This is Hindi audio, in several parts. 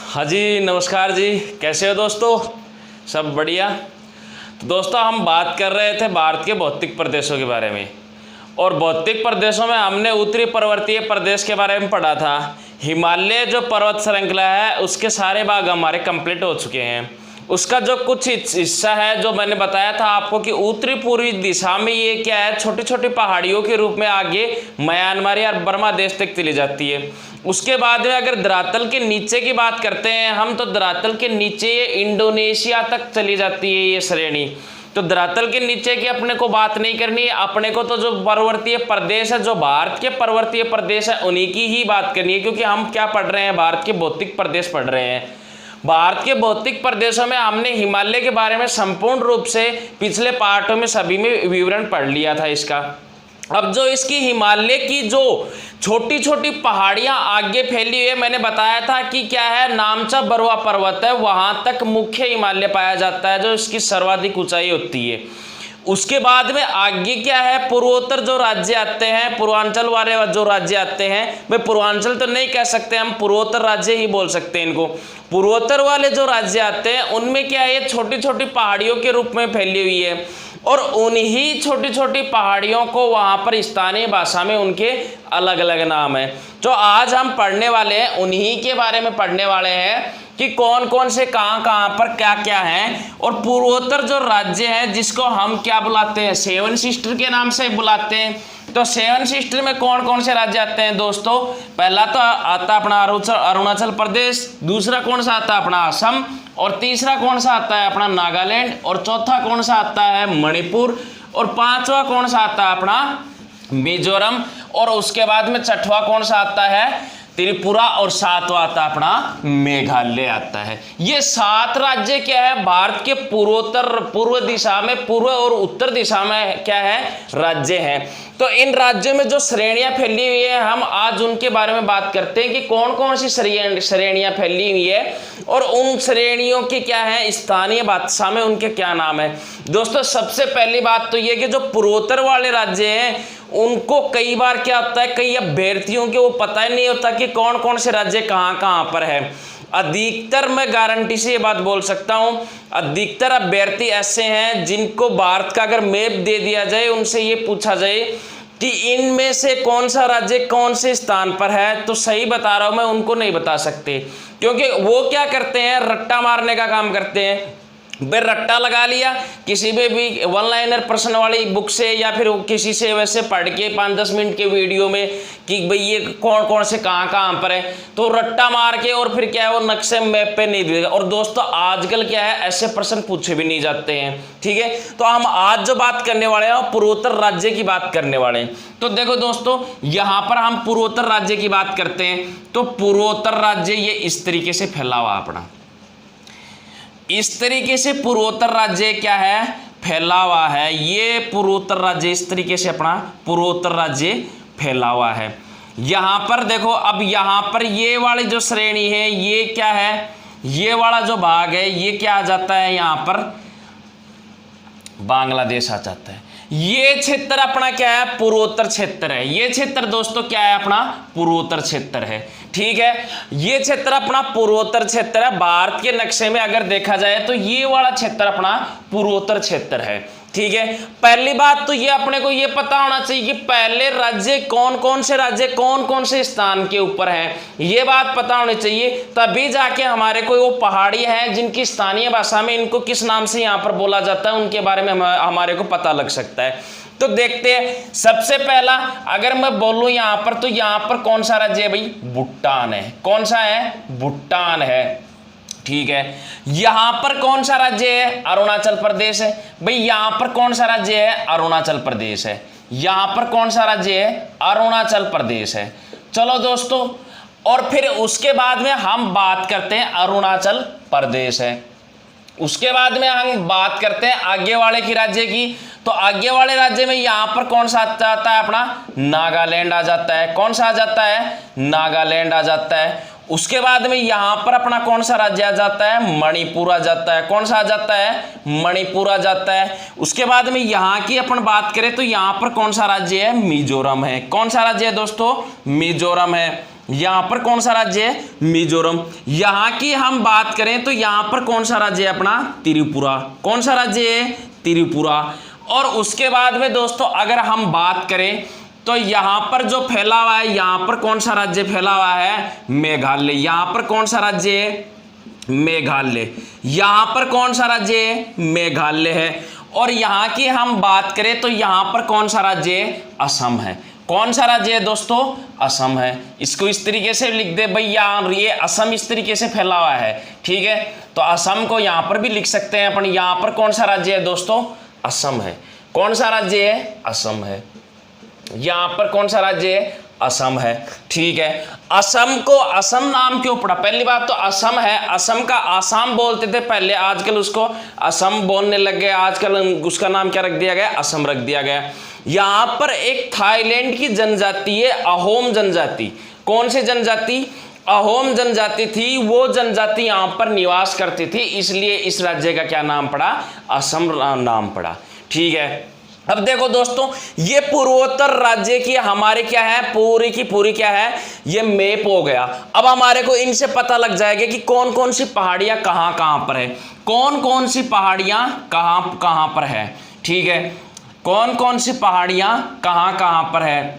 हाँ जी, नमस्कार जी। कैसे हो दोस्तों? सब बढ़िया। तो दोस्तों, हम बात कर रहे थे भारत के भौतिक प्रदेशों के बारे में, और भौतिक प्रदेशों में हमने उत्तरी पर्वतीय प्रदेश के बारे में पढ़ा था। हिमालय जो पर्वत श्रृंखला है उसके सारे भाग हमारे कंप्लीट हो चुके हैं। उसका जो कुछ हिस्सा है जो मैंने बताया था आपको कि उत्तरी पूर्वी दिशा में ये क्या है, छोटी छोटी पहाड़ियों के रूप में आगे म्यांमार और बर्मा देश तक चली जाती है। उसके बाद में अगर धरातल के नीचे की बात करते हैं हम, तो धरातल के नीचे ये इंडोनेशिया तक चली जाती है ये श्रेणी। तो धरातल के नीचे की अपने को बात नहीं करनी है, अपने को तो जो पर्वतीय प्रदेश है, जो भारत के पर्वतीय प्रदेश है, उन्हीं की ही बात करनी है। क्योंकि हम क्या पढ़ रहे हैं, भारत के भौतिक प्रदेश पढ़ रहे हैं। भारत के भौतिक प्रदेशों में हमने हिमालय के बारे में संपूर्ण रूप से पिछले पार्टों में सभी में विवरण पढ़ लिया था इसका। अब जो इसकी हिमालय की जो छोटी छोटी पहाड़ियां आगे फैली हुई है, मैंने बताया था कि क्या है, नामचा बरवा पर्वत है, वहां तक मुख्य हिमालय पाया जाता है जो इसकी सर्वाधिक ऊंचाई होती है। उसके बाद में आगे क्या है, पूर्वोत्तर जो राज्य आते हैं, पूर्वांचल वाले जो राज्य आते हैं, भाई पूर्वांचल तो नहीं कह सकते हम, पूर्वोत्तर राज्य ही बोल सकते हैं इनको। पूर्वोत्तर वाले जो राज्य आते हैं उनमें क्या है, ये छोटी छोटी पहाड़ियों के रूप में फैली हुई है, और उन्हीं छोटी छोटी पहाड़ियों को वहां पर स्थानीय भाषा में उनके अलग अलग नाम है। जो आज हम पढ़ने वाले हैं उन्हीं के बारे में पढ़ने वाले हैं कि कौन कौन से कहां पर क्या क्या है। और पूर्वोत्तर जो राज्य है जिसको हम क्या बुलाते हैं, सेवन सिस्टर के नाम से बुलाते हैं। तो सेवन सिस्टर में कौन कौन से राज्य आते हैं दोस्तों? पहला तो आता अपना अरुणाचल प्रदेश, दूसरा कौन सा आता है अपना असम, और तीसरा कौन सा आता है अपना नागालैंड, और चौथा कौन सा आता है मणिपुर, और पांचवा कौन सा आता है अपना मिजोरम, और उसके बाद में छठवां कौन सा आता है त्रिपुरा, और सातवां आता अपना मेघालय आता है। ये 7 राज्य क्या है, भारत के पूर्व दिशा में, पूर्व और उत्तर दिशा में क्या है, राज्य हैं। तो इन राज्यों में जो श्रेणियां फैली हुई है, हम आज उनके बारे में बात करते हैं कि कौन कौन सी श्रेणियां फैली हुई है, और उन श्रेणियों की क्या है, स्थानीय भाषा में उनके क्या नाम है। दोस्तों, सबसे पहली बात तो ये कि जो पूर्वोत्तर वाले राज्य हैं उनको कई बार क्या होता है, कई अभ्यर्थियों के वो पता ही नहीं होता कि कौन कौन से राज्य कहाँ पर है। अधिकतर मैं गारंटी से ये बात बोल सकता हूं, अधिकतर अभ्यर्थी ऐसे हैं जिनको भारत का अगर मैप दे दिया जाए, उनसे ये पूछा जाए कि इनमें से कौन सा राज्य कौन से स्थान पर है, तो सही बता रहा हूं मैं, उनको नहीं बता सकते। क्योंकि वो क्या करते हैं, रट्टा मारने का काम करते हैं। फिर रट्टा लगा लिया किसी में भी वन लाइनर प्रश्न वाली बुक से, या फिर किसी से वैसे पढ़ के 5-10 मिनट के वीडियो में कि भाई ये कौन कौन से कहाँ पर है, तो रट्टा मार के और फिर क्या है, वो नक्शे मैप पे नहीं देगा। और दोस्तों, आजकल क्या है, ऐसे प्रश्न पूछे भी नहीं जाते हैं। ठीक है, तो हम आज जो बात करने वाले हैं पूर्वोत्तर राज्य की बात करने वाले हैं। तो देखो दोस्तों, यहाँ पर हम पूर्वोत्तर राज्य की बात करते हैं, तो पूर्वोत्तर राज्य ये इस तरीके से फैला हुआ अपना, इस तरीके से पूर्वोत्तर राज्य क्या है, फैला हुआ है। ये पूर्वोत्तर राज्य इस तरीके से अपना पूर्वोत्तर राज्य फैला हुआ है। यहां पर देखो, अब यहां पर ये वाली जो श्रेणी है, ये क्या है, ये वाला जो भाग है, ये क्या आ जाता है, यहां पर बांग्लादेश आ जाता है। ये क्षेत्र अपना क्या है, पूर्वोत्तर क्षेत्र है। ये क्षेत्र दोस्तों क्या है, अपना पूर्वोत्तर क्षेत्र है। ठीक है, ये क्षेत्र अपना पूर्वोत्तर क्षेत्र है। भारत के नक्शे में अगर देखा जाए तो ये वाला क्षेत्र अपना पूर्वोत्तर क्षेत्र है। ठीक है, पहली बात तो ये अपने को ये पता होना चाहिए कि पहले राज्य कौन कौन से राज्य कौन कौन से स्थान के ऊपर हैं, ये बात पता होनी चाहिए। तभी जाके हमारे को वो पहाड़ी है जिनकी स्थानीय भाषा में इनको किस नाम से यहाँ पर बोला जाता है, उनके बारे में हमारे को पता लग सकता है। तो देखते हैं, सबसे पहला अगर मैं बोलूं यहाँ पर, तो यहाँ पर कौन सा राज्य है भाई, भूटान है। कौन सा है, भूटान है। ठीक है, यहां पर कौन सा राज्य है, अरुणाचल प्रदेश है। भाई यहां पर कौन सा राज्य है, अरुणाचल प्रदेश है। यहां पर कौन सा राज्य है, अरुणाचल प्रदेश है। चलो दोस्तों, और फिर उसके बाद में हम बात करते हैं अरुणाचल प्रदेश है। उसके बाद में हम बात करते हैं आगे वाले की राज्य की। तो आगे वाले राज्य में यहां पर कौन सा आता है, अपना नागालैंड आ जाता है। कौन सा आ जाता है, नागालैंड आ जाता है। उसके बाद में यहां पर अपना कौन सा राज्य आ जाता है, मणिपुर आ जाता है। कौन सा आ जाता है, मणिपुर आ जाता है। उसके बाद में यहां की अपन बात करें तो यहां पर कौन सा राज्य है, मिजोरम है। कौन सा राज्य है दोस्तों, मिजोरम है। यहाँ पर कौन सा राज्य है? मिजोरम। यहाँ की हम बात करें तो यहाँ पर कौन सा राज्य है अपना? त्रिपुरा। कौन सा राज्य है? त्रिपुरा। और उसके बाद में दोस्तों अगर हम बात करें तो यहाँ पर जो फैला हुआ है, यहाँ पर कौन सा राज्य फैला हुआ है? मेघालय। यहाँ पर कौन सा राज्य है? मेघालय। यहाँ पर कौन सा राज्य है? मेघालय है। और यहाँ की हम बात करें तो यहाँ पर कौन सा राज्य है? असम है। कौन सा राज्य है दोस्तों? असम है। इसको इस तरीके से लिख दे भाई, यहाँ ये असम इस तरीके से फैला हुआ है, ठीक है। तो असम को यहाँ पर भी लिख सकते हैं अपन। यहाँ पर कौन सा राज्य है दोस्तों? असम है। कौन सा राज्य है? असम है। यहाँ पर कौन सा राज्य है? असम है, ठीक है। असम को असम नाम क्यों पड़ा? पहली बात तो असम है, असम का आसाम बोलते थे पहले, आजकल उसको असम बोलने लग गए, आजकल उसका नाम क्या रख दिया गया? असम रख दिया गया। यहाँ पर एक थाईलैंड की जनजाति है, अहोम जनजाति। कौन सी जनजाति? अहोम जनजाति थी। वो जनजाति यहाँ पर निवास करती थी, इसलिए इस राज्य का क्या नाम पड़ा? असम नाम पड़ा, ठीक है। अब देखो दोस्तों, ये पूर्वोत्तर राज्य की हमारे क्या है? पूरी की पूरी क्या है? ये मैप हो गया। अब हमारे को इनसे पता लग जाएगा कि कौन कौन सी पहाड़ियां कहाँ कहाँ पर है, कौन कौन सी पहाड़ियां कहाँ कहाँ पर है, ठीक है। कौन कौन सी पहाड़ियां कहाँ कहाँ पर है?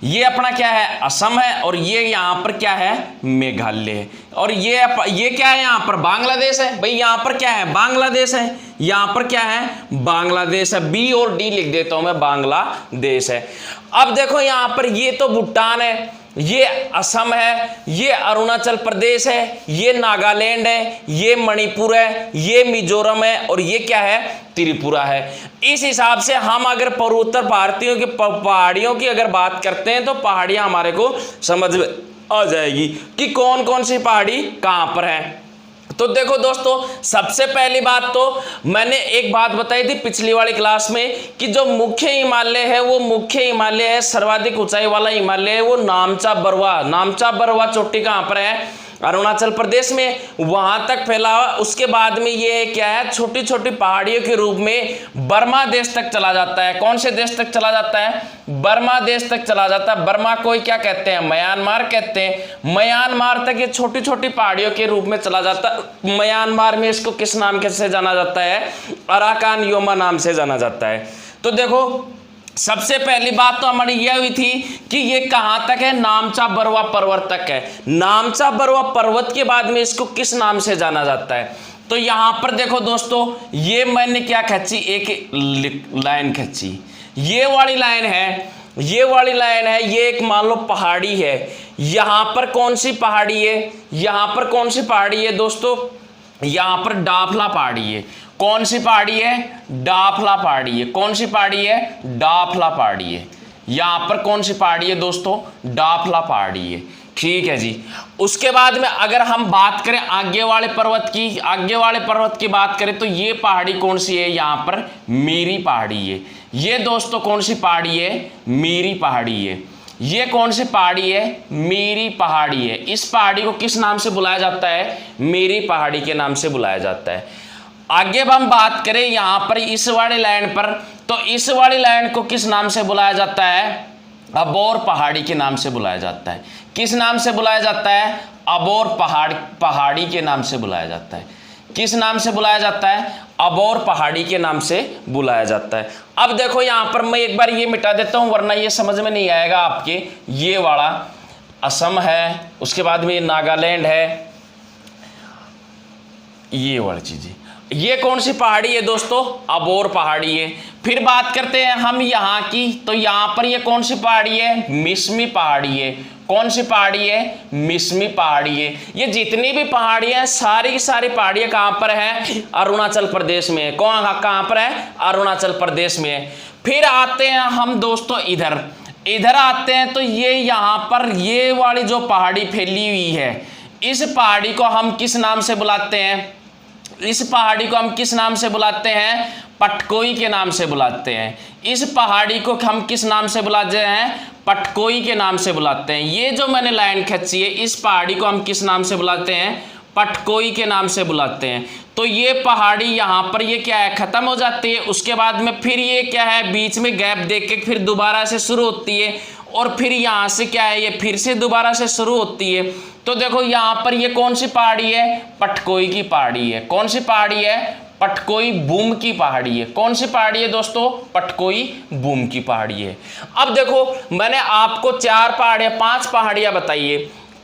ये अपना क्या है? असम है। और ये यहाँ पर क्या है? मेघालय है। और ये क्या है? यहाँ पर बांग्लादेश है भाई। यहाँ पर क्या है? बांग्लादेश है। यहाँ पर क्या है? बांग्लादेश है। बी और डी लिख देता हूं मैं, बांग्लादेश है। अब देखो यहाँ पर ये तो भूटान है, ये असम है, ये अरुणाचल प्रदेश है, ये नागालैंड है, ये मणिपुर है, ये मिजोरम है, और ये क्या है? त्रिपुरा है। इस हिसाब से हम अगर पूर्वोत्तर भारतीयों की पहाड़ियों की अगर बात करते हैं तो पहाड़ियां हमारे को समझ में आ जाएगी कि कौन कौन सी पहाड़ी कहां पर है। तो देखो दोस्तों, सबसे पहली बात तो मैंने एक बात बताई थी पिछली वाली क्लास में कि जो मुख्य हिमालय है वो मुख्य हिमालय है, सर्वाधिक ऊंचाई वाला हिमालय है वो नामचा बरवा। नामचा बरवा चोटी कहां पर है? अरुणाचल प्रदेश में, वहां तक फैला हुआ। उसके बाद में ये क्या है? छोटी छोटी पहाड़ियों के रूप में बर्मा देश तक चला जाता है। कौन से देश तक चला जाता है? बर्मा देश तक चला जाता है। बर्मा को क्या कहते हैं? म्यांमार कहते हैं। म्यांमार तक ये छोटी छोटी पहाड़ियों के रूप में चला जाता है। म्यांमार में इसको किस नाम से जाना जाता है? अराकान योमा नाम से जाना जाता है। तो देखो, सबसे पहली बात तो हमारी यह हुई थी कि ये कहां तक है? नामचा बरवा पर्वत तक है। नामचा बरवा पर्वत के बाद में इसको किस नाम से जाना जाता है? तो यहां पर देखो दोस्तों, ये मैंने क्या खींची? एक लाइन खींची। ये वाली लाइन है, ये वाली लाइन है, ये एक मान लो पहाड़ी है। यहां पर कौन सी पहाड़ी है? यहां पर कौन सी पहाड़ी है दोस्तों? यहां पर डाफला पहाड़ी है। कौन सी पहाड़ी है? डाफला पहाड़ी है। कौन सी पहाड़ी है? डाफला पहाड़ी है। यहां पर कौन सी पहाड़ी है दोस्तों? डाफला पहाड़ी है, ठीक है जी। उसके बाद में अगर हम बात करें आगे वाले पर्वत की, आगे वाले पर्वत की बात करें तो ये पहाड़ी कौन सी है? यहां पर मीरी पहाड़ी है। ये दोस्तों कौन सी पहाड़ी है? मीरी पहाड़ी है। ये कौन सी पहाड़ी है? मीरी पहाड़ी है। इस पहाड़ी को किस नाम से बुलाया जाता है? मीरी पहाड़ी के नाम से बुलाया जाता है। आगे अब हम बात करें यहां पर इस वाली लाइन पर, तो इस वाली लाइन को किस नाम से बुलाया जाता है? अबोर पहाड़ी के नाम से बुलाया जाता है। किस नाम से बुलाया जाता है? अबोर पहाड़ी के नाम से बुलाया जाता है। किस नाम से बुलाया जाता है? अबोर पहाड़ी के नाम से बुलाया जाता है। अब देखो यहां पर मैं एक बार ये मिटा देता हूं वरना ये समझ में नहीं आएगा आपके। ये वाला असम है, उसके बाद में नागालैंड है, ये वाली चीजें। ये कौन सी पहाड़ी है दोस्तों? अबोर पहाड़ी है। फिर बात करते हैं हम यहाँ की, तो यहाँ पर ये कौन सी पहाड़ी है? मिसमी पहाड़ी है। कौन सी पहाड़ी है? मिसमी पहाड़ी है। ये जितनी भी पहाड़ियाँ हैं सारी की सारी पहाड़ियाँ कहाँ पर हैं? अरुणाचल प्रदेश में है। कहाँ पर है? अरुणाचल प्रदेश में है। फिर आते हैं हम दोस्तों इधर आते हैं तो ये यहाँ पर ये वाली जो पहाड़ी फैली हुई है, इस पहाड़ी को हम किस नाम से बुलाते हैं? इस पहाड़ी को हम किस नाम से बुलाते हैं? पटकोई के नाम से बुलाते हैं। इस पहाड़ी को हम किस नाम से बुलाते हैं? पटकोई के नाम से बुलाते हैं। ये जो मैंने लाइन खींची है, इस पहाड़ी को हम किस नाम से बुलाते हैं? पटकोई के नाम से बुलाते हैं। तो ये पहाड़ी यहाँ पर ये क्या है, खत्म हो जाती है। उसके बाद में फिर ये क्या है, बीच में गैप देख के फिर दोबारा से शुरू होती है, और फिर यहाँ से क्या है, ये फिर से दोबारा से शुरू होती है। तो देखो यहाँ पर ये कौन सी पहाड़ी है, पटकोई की पहाड़ी है। कौन सी पहाड़ी है, पटकोई बूम की पहाड़ी है। कौन सी पहाड़ी है दोस्तों, पटकोई बूम की पहाड़ी है। अब देखो मैंने आपको 5 पहाड़ियां बताई है।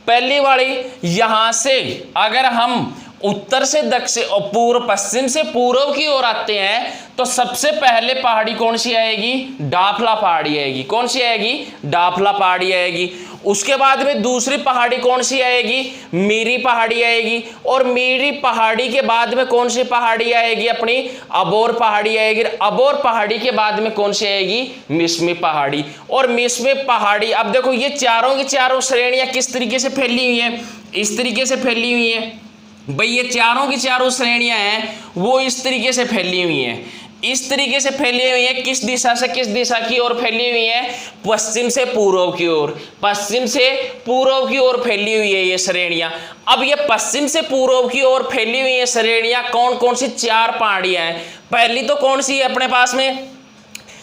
पहली वाली यहां से अगर हम उत्तर से दक्षिण और पूर्व पश्चिम से पूर्व की ओर आते हैं तो सबसे पहले पहाड़ी कौन सी आएगी, डाफला पहाड़ी आएगी। कौन सी आएगी, डाफला पहाड़ी आएगी। उसके बाद में दूसरी पहाड़ी कौन सी आएगी, मीरी पहाड़ी आएगी। और मीरी पहाड़ी के बाद में कौन सी पहाड़ी आएगी, अपनी अबोर पहाड़ी आएगी। अबोर पहाड़ी के बाद में कौन सी आएगी, मिसमी पहाड़ी। और मिसमी पहाड़ी, अब देखो ये चारों की चारों श्रेणियां किस तरीके से फैली हुई है, इस तरीके से फैली हुई है भाई। ये चारों की चारों श्रेणियां हैं वो इस तरीके से फैली हुई हैं, इस तरीके से फैली हुई है। किस दिशा से किस दिशा की ओर फैली हुई है, पश्चिम से पूर्व की ओर, पश्चिम से पूर्व की ओर फैली हुई है ये श्रेणियां। अब ये पश्चिम से पूर्व की ओर फैली हुई है श्रेणियां कौन कौन सी, 4 पहाड़ियां हैं। पहली तो कौन सी है अपने पास में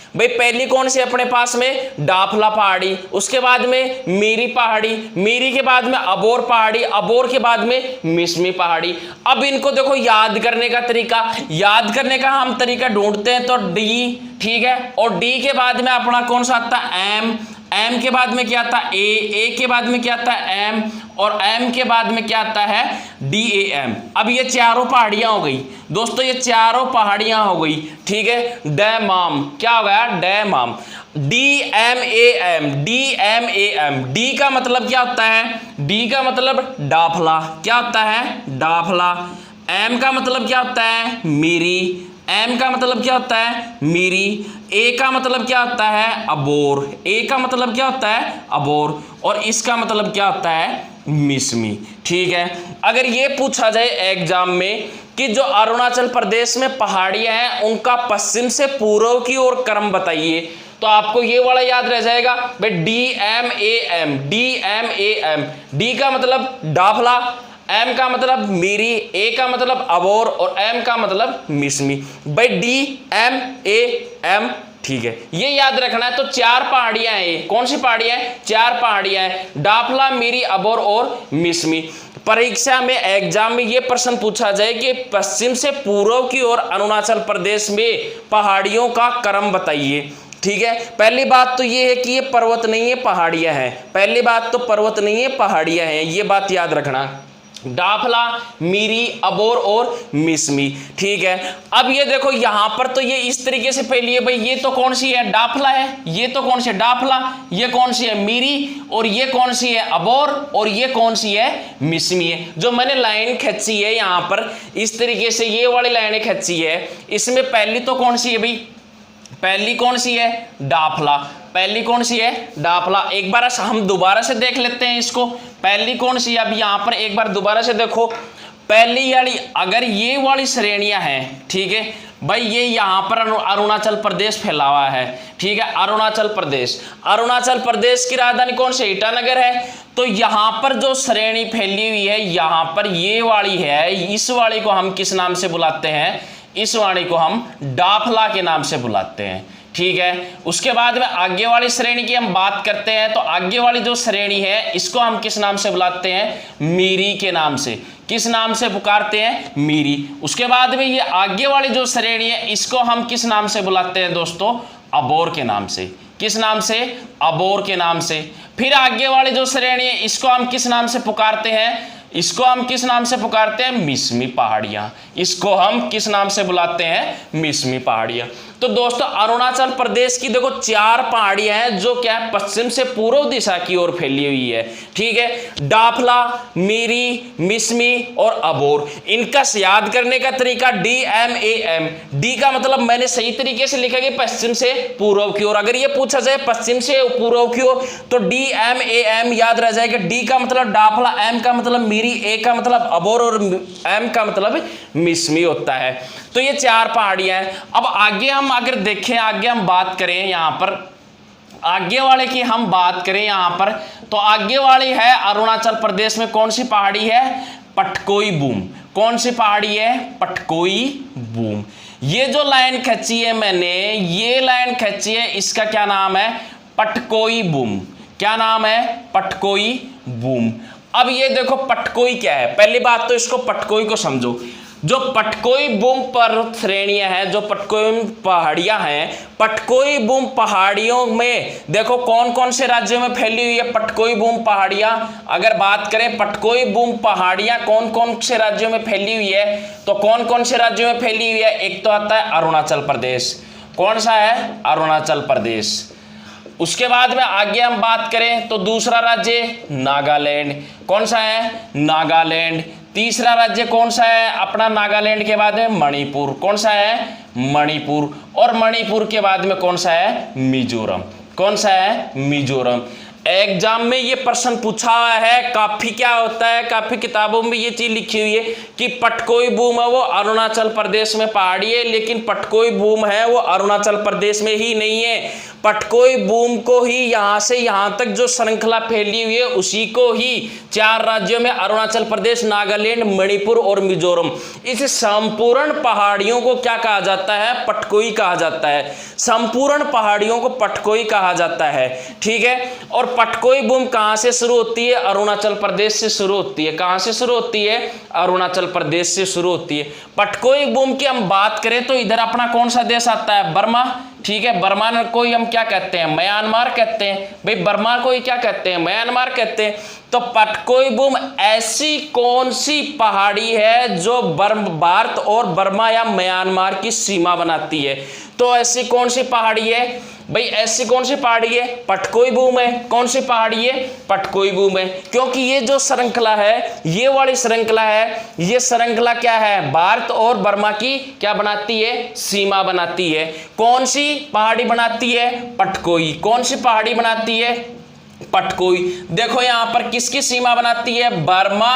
भाई, पहली कौन सी अपने पास में, डाफला पहाड़ी। उसके बाद में मीरी पहाड़ी, मीरी के बाद में अबोर पहाड़ी, अबोर के बाद में मिसमी पहाड़ी। अब इनको देखो याद करने का तरीका, याद करने का हम तरीका ढूंढते हैं तो डी, ठीक है। और डी के बाद में अपना कौन सा आता है, एम, एम के बाद में क्या आता है, ए के बाद में क्या आता है, एम, और एम के बाद में क्या आता है, डी ए एम। अब ये चारों पहाड़ियां हो गई दोस्तों, ये चारों पहाड़ियां हो गई, ठीक है। डैमाम क्या हो गया, डैमाम, D M A M, D M A M. D का मतलब क्या होता है, डी का मतलब डाफला, क्या होता है, डाफला। एम का मतलब क्या होता है, मीरी, एम का मतलब क्या होता है, मीरी। ए का मतलब क्या होता है, अबोर, ए का मतलब क्या होता है, अबोर। और इसका मतलब क्या होता है, मिसमी, ठीक है। अगर ये पूछा जाए एग्जाम में कि जो अरुणाचल प्रदेश में पहाड़ियां हैं उनका पश्चिम से पूर्व की ओर क्रम बताइए, तो आपको ये वाला याद रह जाएगा भाई, D M A M, D M A M. D का मतलब डाफला, एम का मतलब मीरी, ए का मतलब अबोर, और एम का मतलब मिसमी। भाई डी एम ए एम, ठीक है, ये याद रखना है। तो 4 पहाड़ियां हैं, ये कौन सी पहाड़ियां हैं, 4 पहाड़ियां हैं, डाफला, मीरी, अबोर और मिसमी। परीक्षा में एग्जाम में ये प्रश्न पूछा जाए कि पश्चिम से पूर्व की ओर अरुणाचल प्रदेश में पहाड़ियों का क्रम बताइए, ठीक है। पहली बात तो ये है कि ये पर्वत नहीं है, पहाड़ियां हैं। पहली बात तो पर्वत नहीं है, पहाड़ियां हैं, ये बात याद रखना। डाफला, मीरी, अबोर और मिसमी, ठीक है। अब ये देखो यहां पर तो ये इस तरीके से फैली है भाई। ये तो कौन सी है, डाफला है। ये तो कौन सी है, डाफला। ये कौन सी है, मीरी। और ये कौन सी है, अबोर। और ये कौन सी है, मिसमी है। जो मैंने लाइन खींची है यहां पर इस तरीके से, ये वाली लाइनें खींची है, इसमें पहली तो कौन सी है भाई, पहली कौन सी है, डाफला। पहली कौन सी है, डाफला। एक बार हम दोबारा से देख लेते हैं इसको, पहली कौन सी है। अब यहां पर एक बार दोबारा से देखो, पहली वाली अगर ये वाली श्रेणियां हैं, ठीक है भाई, ये यहां पर अरुणाचल प्रदेश फैला हुआ है, ठीक है। अरुणाचल प्रदेश, अरुणाचल प्रदेश की राजधानी कौन सी, ईटानगर है। तो यहां पर जो श्रेणी फैली हुई है यहां पर ये वाली है, इस वाली को हम किस नाम से बुलाते हैं, इस वाणी को हम डाफला के नाम से बुलाते हैं, ठीक है। उसके बाद में आगे वाली श्रेणी की हम बात करते हैं, तो आगे वाली जो श्रेणी है इसको हम किस नाम से बुलाते हैं, मीरी के नाम से। किस नाम से पुकारते हैं, मीरी। उसके बाद में ये आगे वाली जो श्रेणी है इसको हम किस नाम से बुलाते हैं दोस्तों, अबोर के नाम से। किस नाम से, अबोर के नाम से। फिर आगे वाली जो श्रेणी है इसको हम किस नाम से पुकारते हैं, इसको हम किस नाम से पुकारते हैं, मिसमी पहाड़ियां। इसको हम किस नाम से बुलाते हैं, मिसमी पहाड़ियां। तो दोस्तों अरुणाचल प्रदेश की देखो 4 पहाड़ियां हैं जो क्या है, पश्चिम से पूर्व दिशा की ओर फैली हुई है, ठीक है। डाफला, मीरी, मिसमी और अबोर। इनका याद करने का तरीका D M A M. D का मतलब मैंने सही तरीके से लिखा कि पश्चिम से पूर्व की ओर। अगर ये पूछा जाए पश्चिम से पूर्व की ओर तो डी एम ए एम याद रह जाएगा। डी का मतलब डाफला, एम का मतलब मीरी, ए का मतलब अबोर और एम का मतलब मिसमी होता है। तो ये 4 पहाड़ियां हैं। अब आगे हम अगर देखें, आगे हम बात करें यहां पर, आगे वाले की हम बात करें यहां पर, तो आगे वाली है अरुणाचल प्रदेश में कौन सी पहाड़ी है, पटकोई बूम। कौन सी पहाड़ी है? पटकोई बूम। ये जो लाइन खींची है मैंने, ये लाइन खींची है, इसका क्या नाम है? पटकोई बूम। क्या नाम है? पटकोई बूम। अब ये देखो पटकोई क्या है, पहली बात तो इसको पटकोई को समझो। जो पटकोई बूम पर्वत श्रेणियां हैं, जो पटकोई पहाड़ियां हैं, पटकोई बूम पहाड़ियों में देखो कौन कौन से राज्यों में फैली हुई है पटकोई बूम पहाड़ियां। अगर बात करें पटकोई बूम पहाड़ियां कौन कौन से राज्यों में फैली हुई है, तो कौन कौन से राज्यों में फैली हुई है? एक तो आता है अरुणाचल प्रदेश। कौन सा है? अरुणाचल प्रदेश। उसके बाद में आगे हम बात करें तो दूसरा राज्य नागालैंड। कौन सा है? नागालैंड। तीसरा राज्य कौन सा है अपना नागालैंड के बाद में? मणिपुर। कौन सा है? मणिपुर। और मणिपुर के बाद में कौन सा है? मिजोरम। कौन सा है? मिजोरम। एग्जाम में ये प्रश्न पूछा है, काफी क्या होता है, काफी किताबों में ये चीज लिखी हुई है कि पटकोई बूम है वो अरुणाचल प्रदेश में पहाड़ी है, लेकिन पटकोई बूम है वो अरुणाचल प्रदेश में ही नहीं है। पटकोई बूम को ही यहां से यहां तक जो श्रृंखला फैली हुई है उसी को ही 4 राज्यों में अरुणाचल प्रदेश, नागालैंड, मणिपुर और मिजोरम, इस संपूर्ण पहाड़ियों को क्या कहा जाता है? पटकोई कहा जाता है। संपूर्ण पहाड़ियों को पटकोई कहा जाता है। ठीक है। और पटकोई बूम कहां से शुरू होती है? अरुणाचल प्रदेश से शुरू होती है। कहां से शुरू होती है? अरुणाचल प्रदेश से शुरू होती है। पटकोई बूम की हम बात करें तो इधर अपना कौन सा देश आता है? बर्मा। ठीक है। बर्मा को ही हम क्या कहते हैं? म्यांमार कहते हैं। भाई बर्मा को ही क्या कहते हैं? म्यांमार कहते हैं। तो पटकोई बूम ऐसी कौन सी पहाड़ी है जो भारत और बर्मा या म्यांमार की सीमा बनाती है? तो ऐसी कौन सी पहाड़ी है भाई? ऐसी कौन सी पहाड़ी है? पटकोई बूम है। कौन सी पहाड़ी है? पटकोई बूम है। क्योंकि ये जो श्रृंखला है, ये वाली श्रृंखला है, ये श्रृंखला क्या है? भारत और बर्मा की क्या बनाती है? सीमा बनाती है। कौन सी पहाड़ी बनाती है? पटकोई। कौन सी पहाड़ी बनाती है? पटकोई। देखो यहां पर किसकी सीमा बनाती है? बर्मा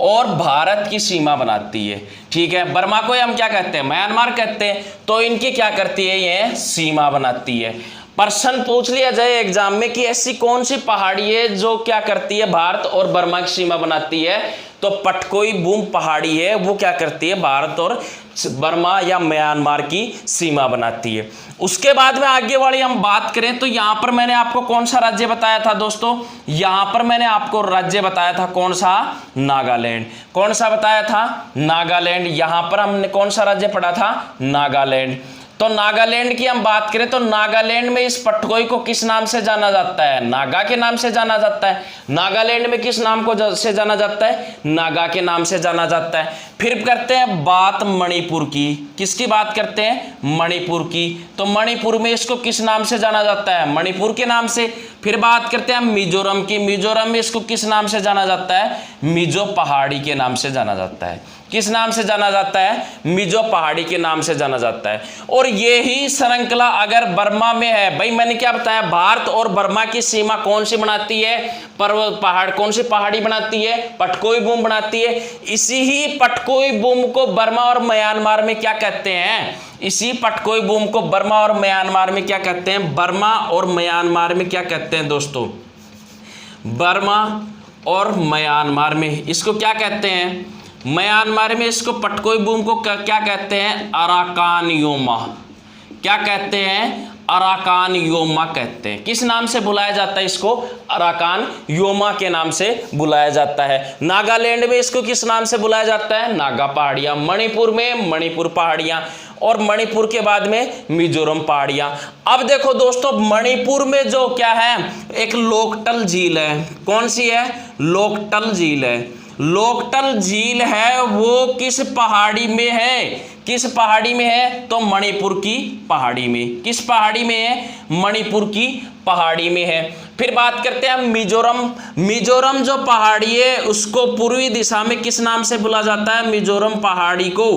और भारत की सीमा बनाती है। ठीक है। बर्मा को हम क्या कहते हैं? म्यांमार कहते हैं। तो इनकी क्या करती है? ये सीमा बनाती है। प्रश्न पूछ लिया जाए एग्जाम में कि ऐसी कौन सी पहाड़ी है जो क्या करती है? भारत और बर्मा की सीमा बनाती है। तो पटकोई बूम पहाड़ी है वो क्या करती है? भारत और बर्मा या म्यांमार की सीमा बनाती है। उसके बाद में आगे वाली हम बात करें तो यहां पर मैंने आपको कौन सा राज्य बताया था दोस्तों? यहां पर मैंने आपको राज्य बताया था कौन सा? नागालैंड। कौन सा बताया था? नागालैंड। यहां पर हमने कौन सा राज्य पढ़ा था? नागालैंड। तो नागालैंड की हम बात करें तो नागालैंड में इस पटकोई को किस नाम से जाना जाता है? नागा के नाम से जाना जाता है। नागालैंड में किस नाम को से जाना जाता है? नागा के नाम से जाना जाता है। फिर करते हैं बात मणिपुर की। किसकी बात करते हैं? मणिपुर की। तो मणिपुर में इसको किस नाम से जाना जाता है? मणिपुर के नाम से। फिर बात करते हैं मिजोरम की। मिजोरम में इसको किस नाम से जाना जाता है? मिजो पहाड़ी के नाम से जाना जाता है। किस नाम से जाना जाता है? मिजो पहाड़ी के नाम से जाना जाता है। और यही श्रृंखला अगर बर्मा में है, भाई मैंने क्या बताया? भारत और बर्मा की सीमा कौन सी बनाती है? पर्वत पहाड़। कौन सी पहाड़ी बनाती है? पटकोई बूम बनाती है। इसी ही पटकोई बूम को बर्मा और म्यांमार में क्या कहते हैं? इसी पटकोई बूम को बर्मा और म्यांमार में क्या कहते हैं? बर्मा और म्यांमार में क्या कहते हैं दोस्तों? बर्मा और म्यांमार में इसको क्या कहते हैं? म्यांमार में इसको पटकोई बूम को क्या कहते हैं? Arakan Yoma. क्या कहते हैं? अराकान योमा कहते हैं। किस नाम से बुलाया जाता है इसको? अराकान योमा के नाम से बुलाया जाता है। नागालैंड में इसको किस नाम से बुलाया जाता है? नागा पहाड़ियां। मणिपुर में मणिपुर पहाड़ियां। और मणिपुर के बाद में मिजोरम पहाड़ियां। अब देखो दोस्तों मणिपुर में जो क्या है? एक लोकटल झील है। कौन सी है? लोकटल झील है। लोकटल झील है वो किस पहाड़ी में है? किस पहाड़ी में है? तो मणिपुर की पहाड़ी में। किस पहाड़ी में है? मणिपुर की पहाड़ी में है। फिर बात करते हैं मिजोरम। मिजोरम जो पहाड़ी है उसको पूर्वी दिशा में किस नाम से बुला जाता है? मिजोरम पहाड़ी को।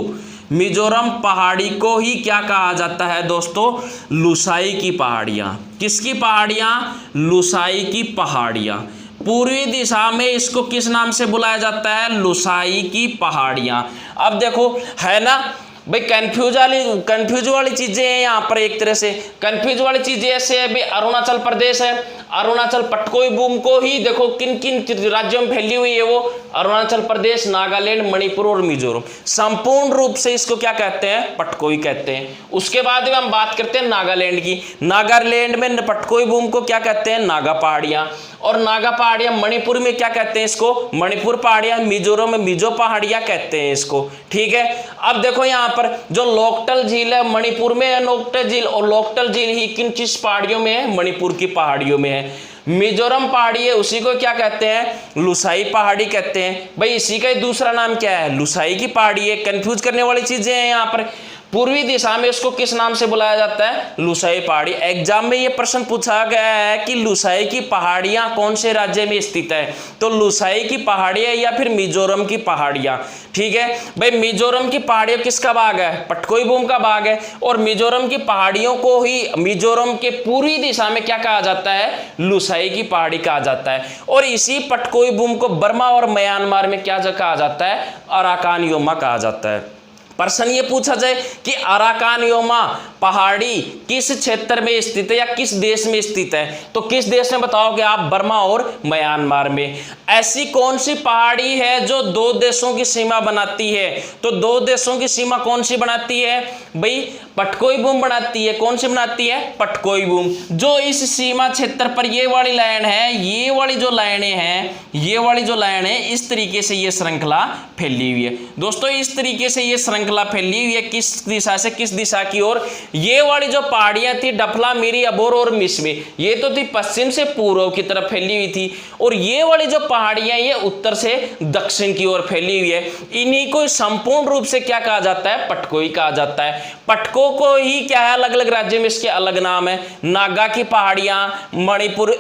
मिजोरम पहाड़ी को ही क्या कहा जाता है दोस्तों? लुसाई की पहाड़ियां। किसकी पहाड़ियां? लुसाई की पहाड़ियां। पूर्वी दिशा में इसको किस नाम से बुलाया जाता है? लुसाई की पहाड़ियां। अब देखो है ना भाई कंफ्यूज वाली चीजें हैं यहाँ पर। एक तरह से कंफ्यूज वाली चीजें ऐसे है भाई अरुणाचल प्रदेश है। अरुणाचल पटकोई बूम को ही देखो किन किन राज्यों में फैली हुई है? वो अरुणाचल प्रदेश, नागालैंड, मणिपुर और मिजोरम, संपूर्ण रूप से इसको क्या कहते हैं, पटकोई कहते हैं। उसके बाद में हम बात करते हैं नागालैंड की। नागालैंड में पटकोई भूमि को क्या कहते हैं, नागा पहाड़ियां। और नागा पहाड़ियां मणिपुर में क्या कहते हैं इसको, मणिपुर पहाड़ियां। मिजोरम में मिजो पहाड़ियां कहते हैं इसको। ठीक है, अब देखो यहाँ पर जो लोकटल झील है मणिपुर में है लोकटल झील, और लोकटल झील ही किन किस पहाड़ियों में है, मणिपुर की पहाड़ियों में है। मिजोरम पहाड़ी है, उसी को क्या कहते हैं, लुसाई पहाड़ी कहते हैं। भाई इसी का ही दूसरा नाम क्या है, लुसाई की पहाड़ी है। कंफ्यूज करने वाली चीजें हैं यहाँ पर। पूर्वी दिशा में इसको किस नाम से बुलाया जाता है, लुसाई पहाड़ी। एग्जाम में ये प्रश्न पूछा गया है कि लुसाई की पहाड़ियां कौन से राज्य में स्थित है, तो लुसाई की पहाड़ियां या फिर मिजोरम की पहाड़ियां। ठीक है भाई, मिजोरम की पहाड़ियों किसका भाग है, पटकोई भूमि का भाग है। और मिजोरम की पहाड़ियों को ही मिजोरम के पूर्वी दिशा में क्या कहा जाता है, लुसाई की पहाड़ी कहा जाता है। और इसी पटकोई भूमि को बर्मा और म्यांमार में क्या कहा जाता है, अराकान योमा कहा जाता है। प्रश्न ये पूछा जाए कि अराकान योमा पहाड़ी किस क्षेत्र में स्थित है या किस देश में स्थित है, तो किस देश में बताओगे आप, बर्मा और म्यांमार में। ऐसी कौन सी पहाड़ी है जो दो देशों की सीमा बनाती है, तो दो देशों की सीमा कौन सी बनाती है भाई, पटकोई भूमि बनाती है। कौन सी बनाती है, पटकोई भूमि। जो इस सीमा क्षेत्र पर ये वाली लाइन है, ये वाली जो लाइनें हैं, ये वाली जो लाइन है, इस तरीके से ये श्रृंखला फैली हुई है दोस्तों। इस तरीके से ये श्रृंखला फैली हुई है किस दिशा से किस दिशा की ओर। ये वाली जो पहाड़ियां थी डफला, मिरी, अबोर और मिसमी, ये तो थी पश्चिम से पूर्व की तरफ फैली हुई थी। और ये वाली जो पहाड़ियां ये उत्तर से दक्षिण की ओर फैली हुई है। इन्हीं को संपूर्ण रूप से क्या कहा जाता है, पटकोई कहा जाता है। पटको को ही क्या है, अलग अलग राज्य में इसके अलग नाम है। नागा की पहाड़ियां, मणिपुर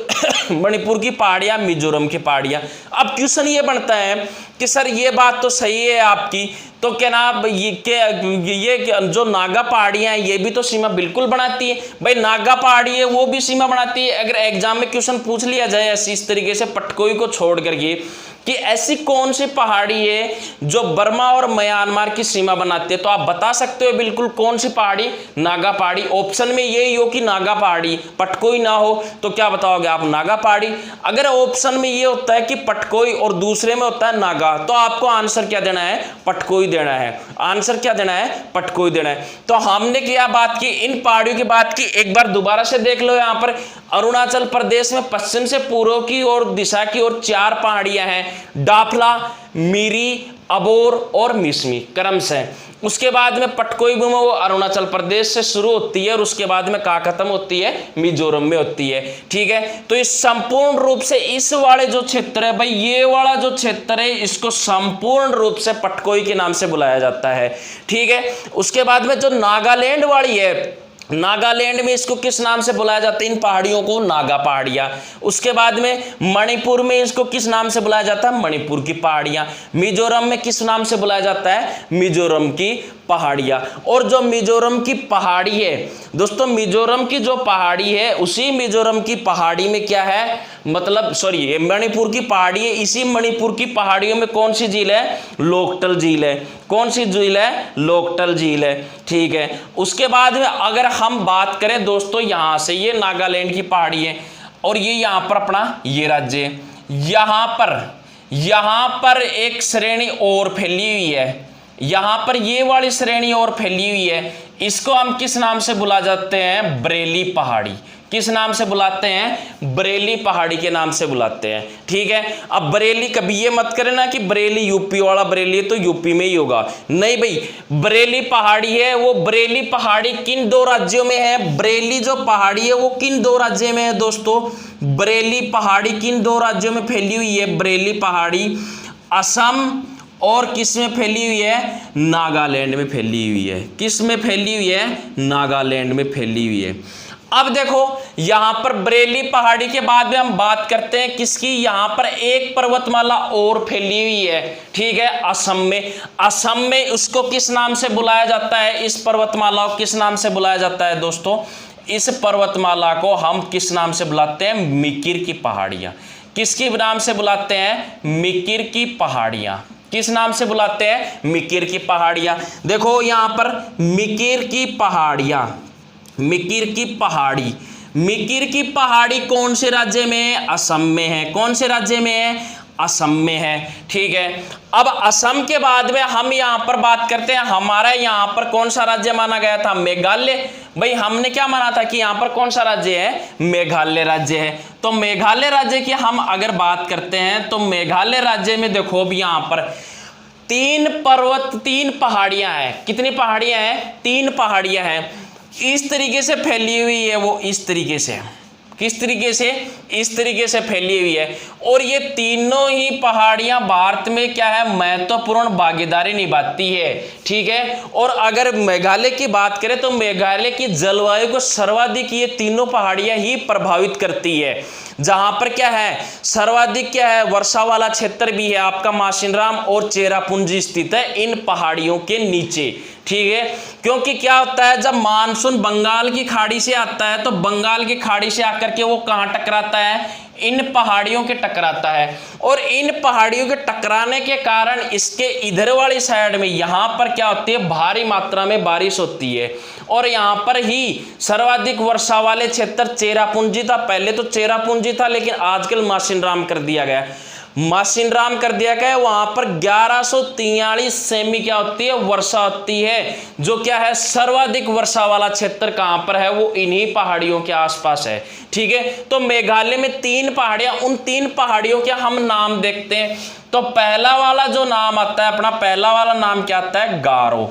मणिपुर की पहाड़ियां, मिजोरम की पहाड़ियां। अब क्वेश्चन ये बनता है कि सर ये बात तो सही है आपकी, तो क्या ना ये जो नागा पहाड़ियां हैं ये भी तो सीमा बिल्कुल बनाती है। भाई नागा पहाड़ी है वो भी सीमा बनाती है। अगर एग्जाम में क्वेश्चन पूछ लिया जाए ऐसी इस तरीके से पटकोई को छोड़ करके कि ऐसी कौन सी पहाड़ी है जो बर्मा और म्यांमार की सीमा बनाती है, तो आप बता सकते हो बिल्कुल कौन सी पहाड़ी, नागा पहाड़ी। ऑप्शन में यही हो कि नागा पहाड़ी, पटकोई ना हो तो क्या बताओगे आप, नागा पहाड़ी। अगर ऑप्शन में ये होता है कि पटकोई और दूसरे में होता है नागा, तो आपको आंसर क्या देना है, पटकोई देना है। आंसर क्या देना है, पटकोई देना है। तो हमने क्या बात की, इन पहाड़ियों की बात की। एक बार दोबारा से देख लो, यहाँ पर अरुणाचल प्रदेश में पश्चिम से पूर्व की ओर दिशा की ओर 4 पहाड़ियां हैं, डाफला, मिरी, अबोर और मिसमी क्रम से। उसके बाद में पटकोई भूमि वो अरुणाचल प्रदेश से शुरू होती है और उसके बाद में कहाँ खत्म होती है, मिजोरम में होती है। ठीक है, तो इस संपूर्ण रूप से इस वाले जो क्षेत्र है भाई, ये वाला जो क्षेत्र है इसको संपूर्ण रूप से पटकोई के नाम से बुलाया जाता है। ठीक है, उसके बाद में जो नागालैंड वाली है, नागालैंड में इसको किस नाम से बुलाया जाता है, इन पहाड़ियों को नागा पहाड़ियां। उसके बाद में मणिपुर में इसको किस नाम से बुलाया जाता है, मणिपुर की पहाड़ियां। मिजोरम में किस नाम से बुलाया जाता है, मिजोरम की पहाड़ियां। और जो मिजोरम की पहाड़ी है दोस्तों, मिजोरम की जो पहाड़ी है उसी मिजोरम की पहाड़ी में क्या है, मतलब सॉरी मणिपुर की पहाड़ी है, इसी मणिपुर की पहाड़ियों में कौन सी झील है, लोकटल झील है। कौन सी झील है, लोकटल झील है। ठीक है, उसके बाद में अगर हम बात करें दोस्तों, यहां से ये नागालैंड की पहाड़ी है और ये यहां पर अपना ये राज्य है। यहां पर एक श्रेणी और फैली हुई है, यहां पर ये वाली श्रेणी और फैली हुई है। इसको हम किस नाम से बुला जाते हैं, बरेली पहाड़ी। किस नाम से बुलाते हैं, बरेली पहाड़ी के नाम से बुलाते हैं। ठीक है, अब बरेली कभी ये मत करे ना कि बरेली यूपी वाला बरेली है तो यूपी में ही होगा, नहीं भाई। बरेली पहाड़ी है, वो बरेली पहाड़ी किन 2 राज्यों में है, बरेली जो पहाड़ी है वो किन 2 राज्यों में है दोस्तों, बरेली पहाड़ी किन 2 राज्यों में फैली हुई है, बरेली पहाड़ी असम और किस में फैली हुई है, नागालैंड में फैली हुई है। किस में फैली हुई है, नागालैंड में फैली हुई है। अब देखो यहां पर बरेली पहाड़ी के बाद में हम बात करते हैं किसकी, यहां पर एक पर्वतमाला और फैली हुई है। ठीक है, असम में। असम में उसको किस नाम से बुलाया जाता है, इस पर्वतमाला को किस नाम से बुलाया जाता है दोस्तों, इस पर्वतमाला को हम किस नाम से बुलाते हैं, मिकिर की पहाड़ियां। किसके नाम से बुलाते हैं, मिकिर की पहाड़ियां। किस नाम से बुलाते हैं, मिकिर की पहाड़ियां। देखो यहां पर मिकिर की पहाड़ियां, मिकिर की पहाड़ी, मिकिर की पहाड़ी कौन से राज्य में है, असम में है। कौन से राज्य में है, असम में है। ठीक है, अब असम के बाद में हम यहां पर बात करते हैं, हमारा यहां पर कौन सा राज्य माना गया था? मेघालय। भाई हमने क्या माना था कि यहां पर कौन सा राज्य है? मेघालय राज्य है। तो मेघालय राज्य की हम अगर बात करते हैं तो मेघालय राज्य में देखो अब यहां पर 3 पर्वत, 3 पहाड़ियां हैं। कितनी पहाड़ियां हैं? 3 पहाड़ियां हैं। इस तरीके से फैली हुई है वो, इस तरीके से, किस तरीके से? इस तरीके से फैली हुई है। और ये तीनों ही पहाड़ियां भारत में क्या है? महत्वपूर्ण भागीदारी निभाती है। ठीक है, और अगर मेघालय की बात करें तो मेघालय की जलवायु को सर्वाधिक ये तीनों पहाड़ियां ही प्रभावित करती है। जहां पर क्या है? सर्वाधिक क्या है? वर्षा वाला क्षेत्र भी है आपका मासिनराम और चेरापूंजी स्थित है इन पहाड़ियों के नीचे। ठीक है, क्योंकि क्या होता है जब मानसून बंगाल की खाड़ी से आता है तो बंगाल की खाड़ी से आकर के वो कहां टकराता है? इन पहाड़ियों के टकराता है। और इन पहाड़ियों के टकराने के कारण इसके इधर वाली साइड में यहां पर क्या होती है? भारी मात्रा में बारिश होती है। और यहां पर ही सर्वाधिक वर्षा वाले क्षेत्र चेरापूंजी था। पहले तो चेरापूंजी था लेकिन आजकल मासिनराम कर दिया गया, मासिनराम कर दिया गया। वहां पर 1143 सेमी क्या होती है? वर्षा होती है। जो क्या है? सर्वाधिक वर्षा वाला क्षेत्र कहां पर है? वो इन्हीं पहाड़ियों के आसपास है। ठीक है, तो मेघालय में 3 पहाड़ियां, उन 3 पहाड़ियों के हम नाम देखते हैं। तो पहला वाला जो नाम आता है अपना, पहला वाला नाम क्या आता है? गारो।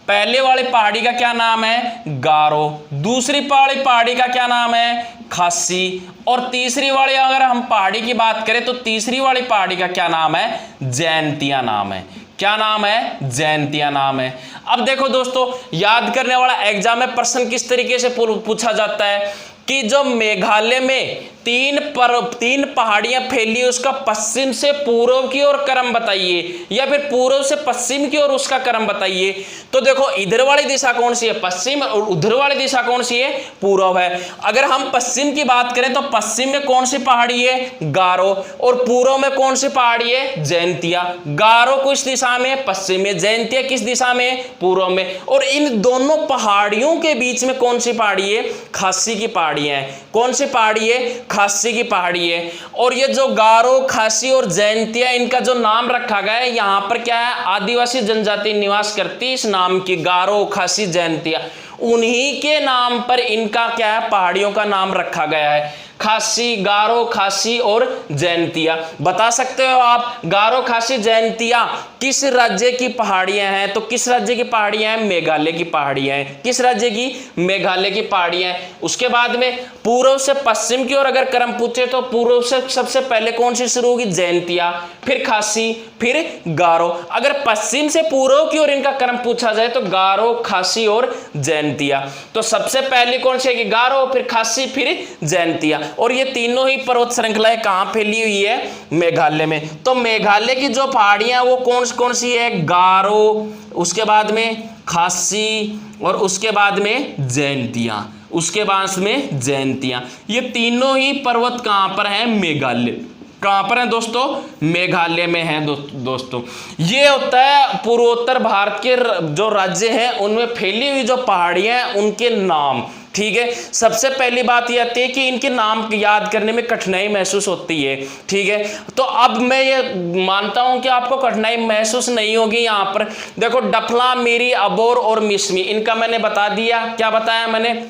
पहले वाली पहाड़ी का क्या नाम है? गारो। दूसरी वाली पहाड़ी का क्या नाम है? खासी। और तीसरी वाली अगर हम पहाड़ी की बात करें तो तीसरी वाली पहाड़ी का क्या नाम है? जैंतिया नाम है। क्या नाम है? जैंतिया नाम है। अब देखो दोस्तों, याद करने वाला एग्जाम में प्रश्न किस तरीके से पूछा जाता है कि जो मेघालय में 3 पहाड़ियां फैली, उसका पश्चिम से पूर्व की ओर क्रम बताइए, या फिर पूर्व से पश्चिम की ओर उसका क्रम बताइए। तो देखो इधर वाली दिशा कौन सी है? पश्चिम। और उधर वाली दिशा कौन सी है? पूर्व है। अगर हम पश्चिम की बात करें तो पश्चिम में कौन सी पहाड़ी है? गारो। और पूर्व में कौन सी पहाड़ी है? जैंतिया। गारो किस दिशा में? पश्चिम में। जैंतिया किस दिशा में? पूर्व में। और इन दोनों पहाड़ियों के बीच में कौन सी पहाड़ी है? खासी की पहाड़ी है। कौन सी पहाड़ी है? खासी की पहाड़ी है। और ये जो गारो, खासी और जैंतिया, इनका जो नाम रखा गया है, यहां पर क्या है? आदिवासी जनजाति निवास करती है इस नाम की, गारो, खासी, जैंतिया। उन्हीं के नाम पर इनका क्या है? पहाड़ियों का नाम रखा गया है। खासी, गारो, खासी और जैंतिया। बता सकते हो आप गारो, खासी, जैंतिया किस राज्य की पहाड़ियां हैं? तो किस राज्य की पहाड़ियां हैं? मेघालय की पहाड़ियां हैं। किस राज्य की? मेघालय की पहाड़ियां हैं। उसके बाद में पूर्व से पश्चिम की ओर अगर क्रम पूछे तो पूर्व से सबसे पहले कौन सी शुरू होगी? जैंतिया, फिर खासी, फिर गारो। अगर पश्चिम से पूर्व की ओर इनका क्रम पूछा जाए तो गारो, खासी और जैंतिया। तो सबसे पहले कौन सी है? गारो, फिर खासी, फिर जैंतिया। और ये तीनों ही पर्वत श्रृंखलाएं कहां फैली हुई है? मेघालय में। तो मेघालय की जो पहाड़ियां वो कौन सी है? गारो, उसके बाद में खासी और उसके बाद में जैंतिया, उसके बाद में जैंतिया। ये तीनों ही पर्वत कहां पर है? मेघालय। कहां पर है दोस्तों? मेघालय में है दोस्तों। ये होता है पूर्वोत्तर भारत के जो राज्य हैं उनमें फैली हुई जो पहाड़ियां हैं उनके नाम। ठीक है, सबसे पहली बात यह आती है कि इनके नाम याद करने में कठिनाई महसूस होती है। ठीक है, तो अब मैं ये मानता हूं कि आपको कठिनाई महसूस नहीं होगी। यहां पर देखो डफला, मीरी, अबोर और मिसमी, इनका मैंने बता दिया। क्या बताया मैंने?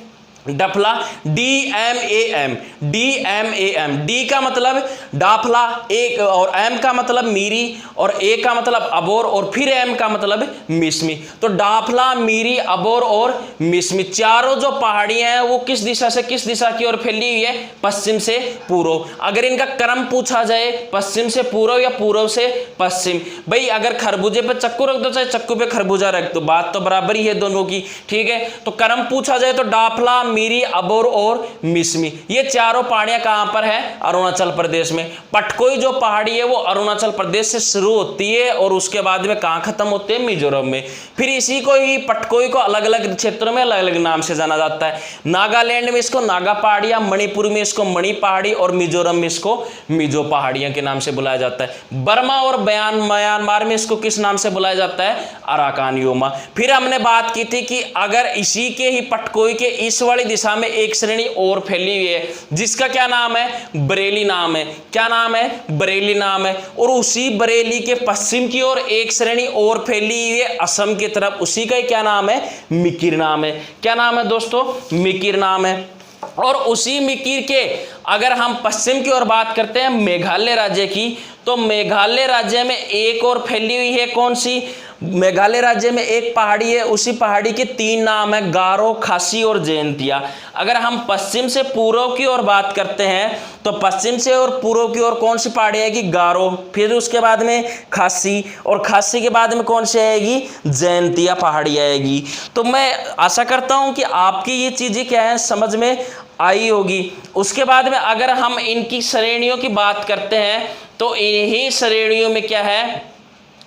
डफला, DMAM, DMAM। डी का मतलब डाफला, एक, और एम का मतलब मीरी, और ए का मतलब अबोर, और फिर एम का मतलब मिसमी। तो डाफला, मीरी, अबोर और मिसमी चारों जो पहाड़ियां हैं वो किस दिशा से किस दिशा की ओर फैली हुई है? पश्चिम से पूर्व। अगर इनका क्रम पूछा जाए पश्चिम से पूर्व या पूर्व से पश्चिम, भाई अगर खरबूजे पे चक्कू रख दो चाहे चक्कू पे खरबूजा रख दो, बात तो बराबर ही है दोनों की। ठीक है, तो क्रम पूछा जाए तो डाफला, मीरी, अबोर और मिसमी, ये चारों पहाड़ियां कहां पर है? अरुणाचल प्रदेश में। पटकोई जो पहाड़ी है वो अरुणाचल प्रदेश से शुरू होती है और उसके बाद में कहां खत्म होती है? मिजोरम में। फिर इसी को ही पटकोई को अलग अलग क्षेत्रों में अलग अलग नाम से जाना जाता है। नागालैंड में इसको नागा पहाड़ियां, मणिपुर में इसको मणि पहाड़ी और मिजोरम में इसको मिजो पहाड़ियां के नाम से बुलाया जाता है। बर्मा और म्यांमार में इसको किस नाम से बुलाया जाता है? Arakan Yoma. फिर हमने बात की थी कि अगर इसी के ही पटकोई के इस वाली वाली दिशा में एक श्रेणी और फैली हुई है, जिसका क्या नाम है, बरेली नाम है। क्या नाम है, बरेली नाम है। और उसी बरेली के पश्चिम की ओर एक श्रेणी और फैली हुई है असम की तरफ, उसी का क्या नाम है, मिकिर नाम है। क्या नाम है दोस्तों, मिकिर नाम है। और उसी मिकिर के अगर हम पश्चिम की ओर बात करते हैं मेघालय राज्य की, तो मेघालय राज्य में एक और फैली हुई है, कौन सी, मेघालय राज्य में एक पहाड़ी है, उसी पहाड़ी के 3 नाम है, गारो, खासी और जयंतिया। अगर हम पश्चिम से पूर्व की ओर बात करते हैं तो पश्चिम से और पूर्व की ओर कौन सी पहाड़ी आएगी, गारो, फिर उसके बाद में खासी, और खासी के बाद में कौन सी आएगी, जयंतिया पहाड़ी आएगी। तो मैं आशा करता हूं कि आपकी ये चीजें क्या है समझ में आई होगी। उसके बाद में अगर हम इनकी श्रेणियों की बात करते हैं तो इन्हीं श्रेणियों में क्या है,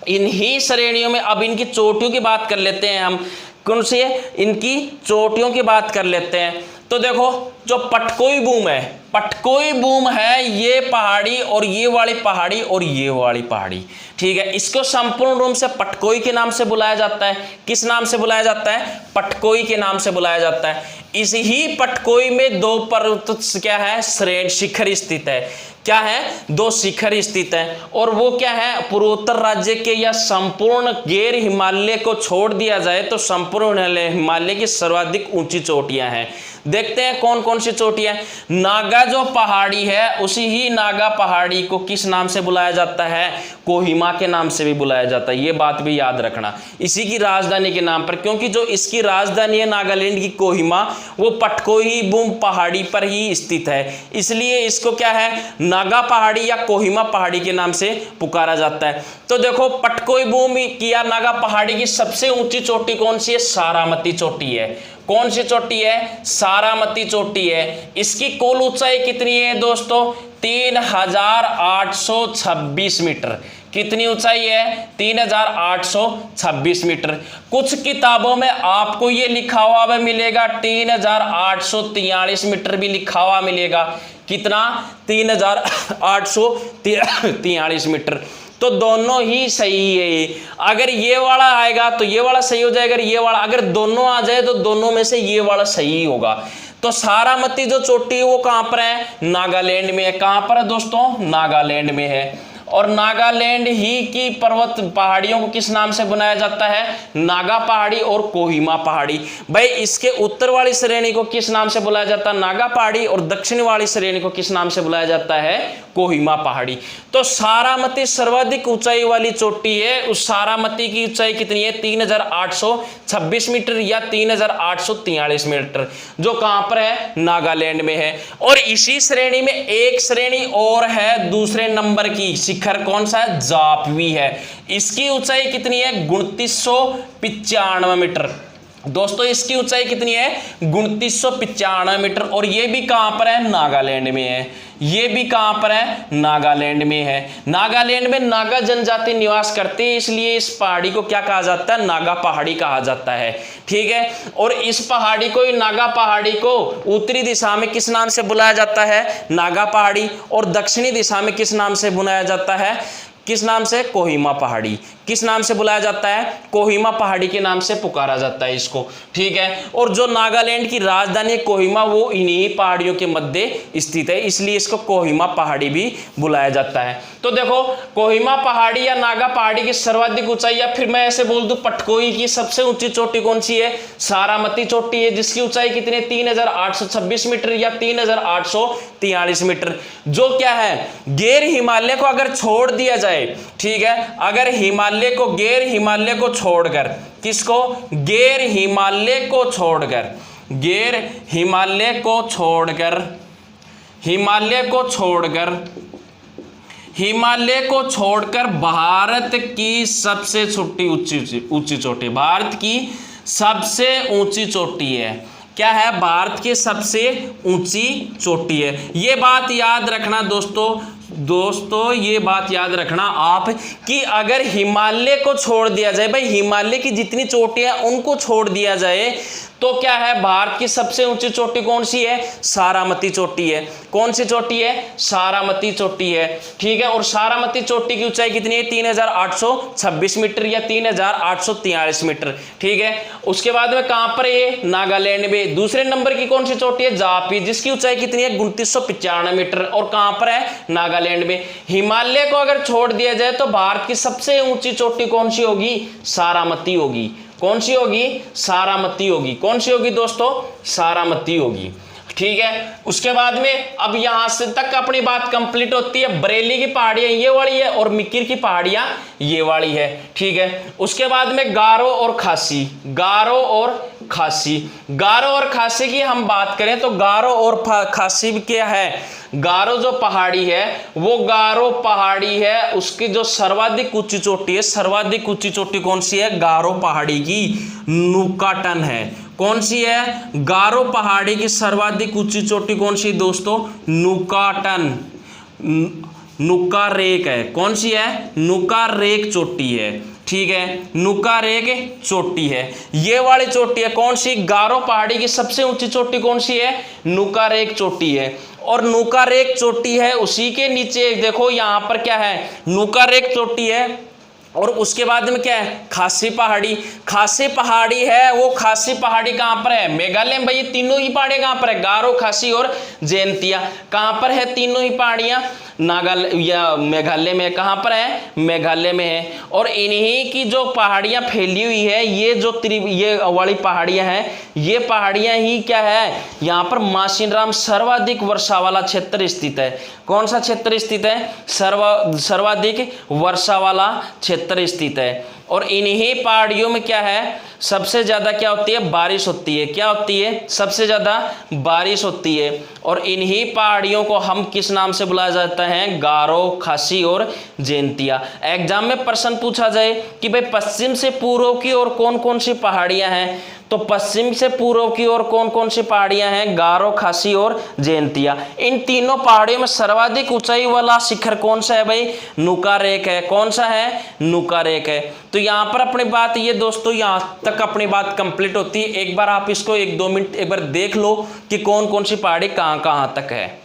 इन्हीं श्रेणियों में अब इनकी चोटियों की बात कर लेते हैं हम। कौन सी है, इनकी चोटियों की बात कर लेते हैं। तो देखो जो पटकोई बूम है, पटकोई बूम है ये पहाड़ी, और ये वाली पहाड़ी और ये वाली पहाड़ी, ठीक है, इसको संपूर्ण रूप से पटकोई के नाम से बुलाया जाता है। किस नाम से बुलाया जाता है, पटकोई के नाम से बुलाया जाता है। इसी ही पटकोई में 2 पर्वत क्या है, श्रेणी शिखर स्थित है। क्या है, 2 शिखर स्थित है, और वो क्या है, पूर्वोत्तर राज्य के या संपूर्ण गैर हिमालय को छोड़ दिया जाए तो संपूर्ण हिमालय की सर्वाधिक ऊंची चोटियां हैं। देखते हैं कौन कौन सी चोटियां। नागा जो पहाड़ी है, उसी ही नागा पहाड़ी को किस नाम से बुलाया जाता है, कोहिमा के नाम से भी बुलाया जाता है। ये बात भी याद रखना, इसी की राजधानी के नाम पर, क्योंकि जो इसकी राजधानी है नागालैंड की कोहिमा, वो पटकोई बूम पहाड़ी पर ही स्थित है, इसलिए इसको क्या है, नागा पहाड़ी या कोहिमा पहाड़ी के नाम से पुकारा जाता है। तो देखो पटकोई बूम की या नागा पहाड़ी की सबसे ऊंची चोटी कौन सी है, सारामती चोटी है। कौन सी चोटी है, सारामती चोटी है। इसकी कुल ऊंचाई कितनी है दोस्तों, 3826 मीटर। कितनी ऊंचाई है, 3826 मीटर। कुछ किताबों में आपको ये लिखा हुआ भी मिलेगा 3843 मीटर भी लिखा हुआ मिलेगा। कितना, 3843 मीटर। तो दोनों ही सही है। अगर ये वाला आएगा तो ये वाला सही हो जाएगा, अगर ये वाला, अगर दोनों आ जाए तो दोनों में से ये वाला सही होगा। तो सारामती जो चोटी है वो कहां पर है, नागालैंड में है। कहां पर है दोस्तों, नागालैंड में है। और नागालैंड ही की पर्वत पहाड़ियों को किस नाम से बुलाया जाता है, नागा पहाड़ी और कोहिमा पहाड़ी। भाई इसके उत्तर वाली श्रेणी को किस नाम से बुलाया जाता है, नागा पहाड़ी, और दक्षिण वाली श्रेणी को किस नाम से बुलाया जाता है, कोहिमा पहाड़ी। तो सारामती सर्वाधिक ऊंचाई वाली चोटी है। उस सारामती की ऊंचाई कितनी है, 3826 मीटर या 3843 मीटर, जो कहां पर है, नागालैंड में है। और इसी श्रेणी में एक श्रेणी और है दूसरे नंबर की शिखर, कौन सा है, जापवी है। इसकी ऊंचाई कितनी है, 2995 मीटर। दोस्तों इसकी ऊंचाई कितनी है, 2995 मीटर। और ये भी कहां पर है, नागालैंड में है। ये भी कहां पर है, नागालैंड में है। नागालैंड में नागा जनजाति निवास करते हैं, इसलिए इस पहाड़ी को क्या कहा जाता है, नागा पहाड़ी कहा जाता है, ठीक है। और इस पहाड़ी को, नागा पहाड़ी को उत्तरी दिशा में किस नाम से बुलाया जाता है, नागा पहाड़ी, और दक्षिणी दिशा में किस नाम से बुलाया जाता है, किस नाम से, कोहिमा पहाड़ी। किस नाम से बुलाया जाता है, कोहिमा पहाड़ी के नाम से पुकारा जाता है इसको, ठीक है। और जो नागालैंड की राजधानी कोहिमा वो इन्हीं पहाड़ियों के मध्य स्थित है, इसलिए इसको कोहिमा पहाड़ी भी बुलाया जाता है। तो देखो कोहिमा पहाड़ी या नागा पहाड़ी की सर्वाधिक ऊंचाई, या फिर मैं ऐसे बोल दूं पटकोई की सबसे ऊंची चोटी कौन सी है, सारामती चोटी है, जिसकी ऊंचाई कितनी है, 3826 मीटर या 3843 मीटर। जो क्या है, गैर हिमालय को अगर छोड़ दिया जाए, ठीक है, अगर गैर हिमालय को छोड़कर, किसको, गैर हिमालय को छोड़कर, गैर हिमालय को छोड़कर, हिमालय को छोड़कर, हिमालय को छोड़कर भारत की सबसे छोटी ऊंची चोटी, भारत की सबसे ऊंची चोटी है। क्या है, भारत की सबसे ऊंची चोटी है। ये बात याद रखना दोस्तों ये बात याद रखना आप, कि अगर हिमालय को छोड़ दिया जाए, भाई हिमालय की जितनी चोटियां उनको छोड़ दिया जाए, तो क्या है, भारत की सबसे ऊंची चोटी कौन सी है? सारामती चोटी है। कौन सी चोटी है? सारामती चोटी है। ठीक है, और सारामती चोटी की ऊंचाई कितनी है? 3826 मीटर या 3843 मीटर। ठीक है, उसके बाद में कहां पर ये? नागालैंड में। दूसरे नंबर की कौन सी चोटी है? जापी, जिसकी ऊंचाई कितनी है? 2995 मीटर, और कहां पर है? नागालैंड में। हिमालय को अगर छोड़ दिया जाए तो भारत की सबसे ऊंची चोटी कौन सी होगी? सारामती होगी। कौन सी होगी? सारामती होगी। कौन सी होगी दोस्तों? सारामती होगी। ठीक है, उसके बाद में अब यहां से तक अपनी बात कंप्लीट होती है। बरेली की पहाड़ियां ये वाली है और मिकिर की पहाड़ियां ये वाली है। ठीक है, उसके बाद में गारो और खासी। गारो और खासी, गारो और खासी की हम बात करें तो गारो और खासी क्या है? गारो जो पहाड़ी है वो गारो पहाड़ी है, उसकी जो सर्वाधिक ऊंची चोटी है, सर्वाधिक ऊंची चोटी कौन सी है? गारो पहाड़ी की नूकाटन है। कौन सी है? गारो पहाड़ी की सर्वाधिक ऊंची चोटी कौन सी दोस्तों? नूकाटन, नुका रेक है। कौन सी है? नुका रेक चोटी है। ठीक है, नुका रेक चोटी है, ये वाली चोटी है। कौन सी? गारो पहाड़ी की सबसे ऊंची चोटी कौन सी है? नुका रेक चोटी है। और नुका रेक चोटी है, उसी के नीचे देखो यहां पर क्या है? नुका रेक चोटी है, और उसके बाद में क्या है? खासी पहाड़ी। खासी पहाड़ी है, वो खासी पहाड़ी कहां पर है? मेघालय में। भाई ये तीनों ही पहाड़ियां कहां पर है? गारो, खासी और जयंतिया। कहां पर है तीनों ही पहाड़ियां? नागालैंड या मेघालय में। कहां पर है? मेघालय में है। और इन्हीं की जो पहाड़ियां फैली हुई है, ये जो ये वाली पहाड़ियां हैं, ये पहाड़ियां ही क्या है? यहां पर मासिनराम सर्वाधिक वर्षा वाला क्षेत्र स्थित है। कौन सा क्षेत्र स्थित है? सर्वाधिक वर्षा वाला क्षेत्र स्थित है। और इन्हीं पहाड़ियों में क्या है? सबसे ज्यादा क्या होती है? बारिश होती है। क्या होती है? सबसे ज्यादा बारिश होती है। और इन्हीं पहाड़ियों को हम किस नाम से बुलाया जाता है? गारो, खासी और जयंतिया। एग्जाम में प्रश्न पूछा जाए कि भाई पश्चिम से पूर्व की ओर कौन कौन सी पहाड़ियां हैं, तो पश्चिम से पूर्व की ओर कौन कौन सी पहाड़ियां हैं? गारो, खासी और जयंतिया। इन तीनों पहाड़ियों में सर्वाधिक ऊंचाई वाला शिखर कौन सा है भाई? नुका रेक है। कौन सा है? नुका रेक है। तो यहां पर अपनी बात ये दोस्तों, यहां तक अपनी बात कंप्लीट होती है। एक बार आप इसको 1-2 मिनट एक बार देख लो कि कौन कौन सी पहाड़ी कहां कहां तक है।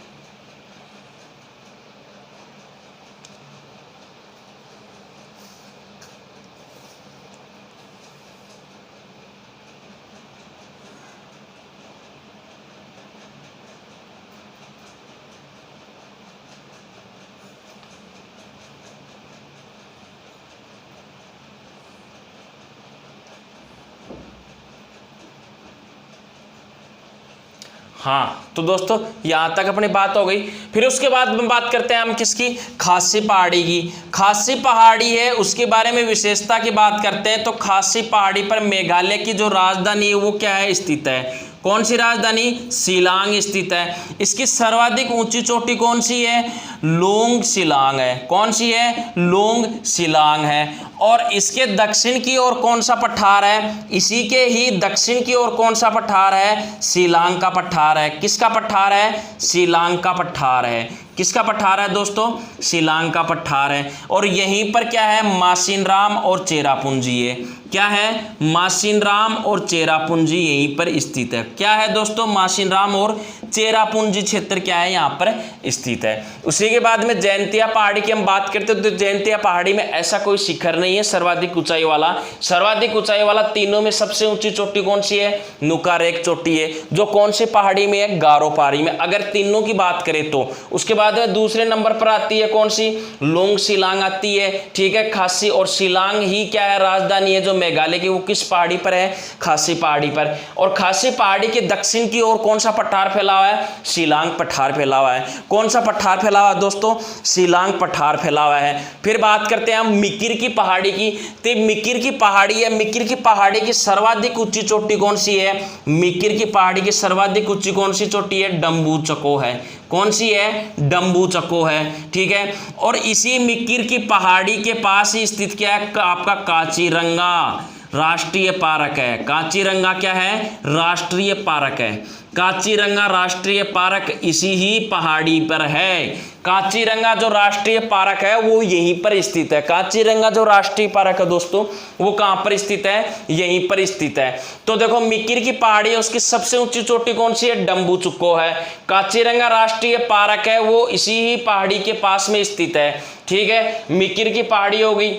हाँ, तो दोस्तों यहाँ तक अपनी बात हो गई। फिर उसके बाद में बात करते हैं हम किसकी? खासी पहाड़ी की। खासी पहाड़ी है, उसके बारे में विशेषता की बात करते हैं। तो खासी पहाड़ी पर मेघालय की जो राजधानी है वो क्या है? स्थित है। कौन सी राजधानी? शिलांग स्थित है। इसकी सर्वाधिक ऊंची चोटी कौन सी है? लोंग शिलांग है। कौन सी है? लोंग शिलांग है। और इसके दक्षिण की ओर कौन सा पठार है? इसी के ही दक्षिण की ओर कौन सा पठार है? शिलांग का पठार है। किसका पठार है? शिलांग का पठार है। किसका पठार है दोस्तों? शिलांग का पठार है। और यहीं पर क्या है? मासिनराम और चेरापूंजी है। क्या है? मासिनराम और चेरापूंजी यहीं पर स्थित है। क्या है दोस्तों? मासिनराम और चेरापूंजी क्षेत्र क्या है? यहाँ पर स्थित है। उसी के बाद में जयंतिया पहाड़ी की हम बात करते हैं तो जयंतिया पहाड़ी में ऐसा कोई शिखर नहीं है सर्वाधिक ऊंचाई वाला। सर्वाधिक ऊंचाई वाला तीनों में सबसे ऊंची चोटी कौन सी है? नुका रेक चोटी है, जो कौन सी पहाड़ी में है? गारो पहाड़ी में। अगर तीनों की बात करें तो उसके बाद में दूसरे नंबर पर आती है कौन सी? लोंग शिलांग आती है। ठीक है, खासी और शिलांग ही क्या है? राजधानी है जो मेघालय की। वो किस पहाड़ी पर है? खासी पहाड़ी पर। और खासी पहाड़ी के दक्षिण की ओर कौन सा पठार फैला हुआ है? शिलांग पठार फैला हुआ है। कौन सा पठार फैला हुआ है दोस्तों? शिलांग पठार फैला हुआ है। फिर बात करते हैं हम मिकिर की पहाड़ी की। तो मिकिर की पहाड़ी है, मिकिर की पहाड़ी की सर्वाधिक ऊंची चोटी कौन सी है? मिकिर की पहाड़ी की सर्वाधिक ऊंची कौन सी चोटी है? डम्बू चको है। कौन सी है? डम्बू चको है। ठीक है, और इसी मिकिर की पहाड़ी के पास ही स्थित क्या है? आपका कांचीरंगा राष्ट्रीय पार्क है। कांचीरंगा क्या है? राष्ट्रीय पार्क है। काजीरंगा राष्ट्रीय पार्क इसी ही पहाड़ी पर है। काजीरंगा जो राष्ट्रीय पार्क है वो यहीं पर स्थित है। काजीरंगा जो राष्ट्रीय पार्क है दोस्तों वो कहां पर स्थित है, यहीं पर स्थित है। तो देखो मिकिर की पहाड़ी है, उसकी सबसे ऊंची चोटी कौन सी है, डंबू चुक्को है। काजीरंगा राष्ट्रीय पार्क है वो इसी ही पहाड़ी के पास में स्थित है। ठीक है, मिकिर की पहाड़ी हो गई।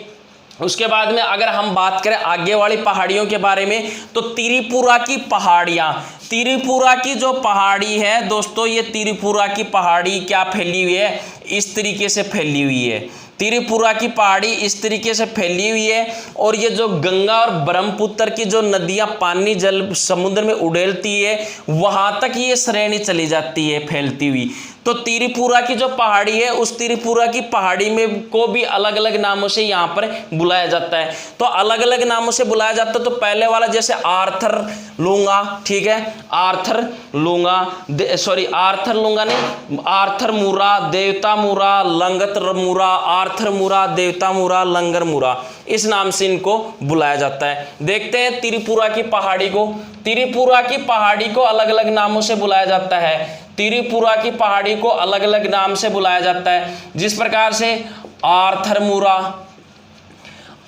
उसके बाद में अगर हम बात करें आगे वाली पहाड़ियों के बारे में तो त्रिपुरा की पहाड़ियां, त्रिपुरा की जो पहाड़ी है दोस्तों, ये त्रिपुरा की पहाड़ी क्या फैली हुई है, इस तरीके से फैली हुई है। त्रिपुरा की पहाड़ी इस तरीके से फैली हुई है और ये जो गंगा और ब्रह्मपुत्र की जो नदियां पानी जल समुद्र में उड़ेलती है वहां तक ये श्रेणी चली जाती है फैलती हुई। तो त्रिपुरा की जो पहाड़ी है उस त्रिपुरा की पहाड़ी में को भी अलग अलग नामों से यहाँ पर बुलाया जाता है। तो अलग अलग नामों से बुलाया जाता है। तो पहले वाला जैसे आर्थर लूंगा, ठीक है, आर्थर लूंगा, सॉरी आर्थर लूंगा नहीं, आर्थर मुरा, देवता मुरा, लंगत मुरा, आर्थर मुरा, देवता मुरा, लंगर मुरा, इस नाम से इनको बुलाया जाता है। देखते हैं त्रिपुरा की पहाड़ी को, त्रिपुरा की पहाड़ी को अलग अलग नामों से बुलाया जाता है। त्रिपुरा की पहाड़ी को अलग अलग नाम से बुलाया जाता है, जिस प्रकार से आर्थर मुरा,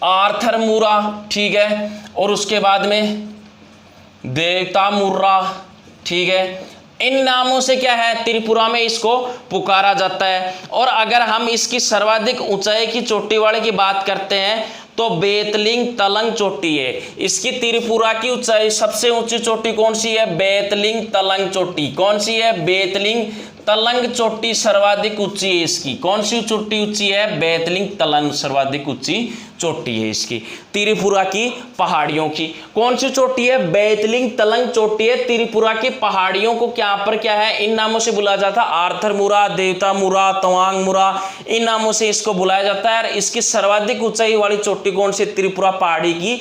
आर्थर मुरा, ठीक है, और उसके बाद में देवता मुर्रा, ठीक है। इन नामों से क्या है त्रिपुरा में इसको पुकारा जाता है। और अगर हम इसकी सर्वाधिक ऊंचाई की चोटी वाले की बात करते हैं तो बेतलिंग तलंग चोटी है इसकी। त्रिपुरा की ऊंचाई सबसे ऊंची चोटी कौन सी है, बेतलिंग तलंग चोटी। कौन सी है, बेतलिंग तलंग चोटी सर्वाधिक ऊंची है इसकी। कौन सी चोटी ऊंची है, बेतलिंग तलंग सर्वाधिक ऊंची चोटी है इसकी त्रिपुरा की पहाड़ियों की। कौन सी चोटी है, बेतलिंग तलंग चोटी है। त्रिपुरा की पहाड़ियों को क्या पर क्या है, इन नामों से बुलाया जाता है, आर्थर मुरा, देवता मुरा, तवांग मुरा, इन नामों से इसको बुलाया जाता है। और इसकी सर्वाधिक ऊंचाई वाली चोटी कौन सी, त्रिपुरा पहाड़ी की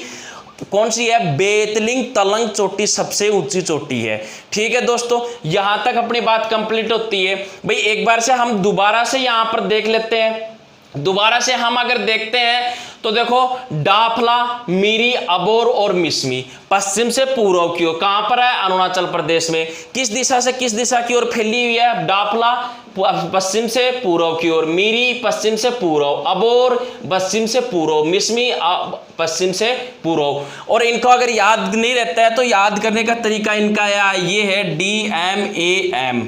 कौन सी है, बेतलिंग तलंग चोटी सबसे ऊंची चोटी है। ठीक है दोस्तों, यहां तक अपनी बात कंप्लीट होती है। भाई एक बार से हम दोबारा से यहां पर देख लेते हैं। दोबारा से हम अगर देखते हैं तो देखो डाफला, मीरी, अबोर और मिसमी पश्चिम से पूर्व की ओर कहां पर है, अरुणाचल प्रदेश में। किस दिशा से किस दिशा की ओर फैली हुई है, डाफला पश्चिम से पूर्व की ओर, मीरी पश्चिम से पूर्व, अबोर पश्चिम से पूर्व, मिसमी पश्चिम से पूर्व। और इनको अगर याद नहीं रहता है तो याद करने का तरीका इनका ये है DMAM।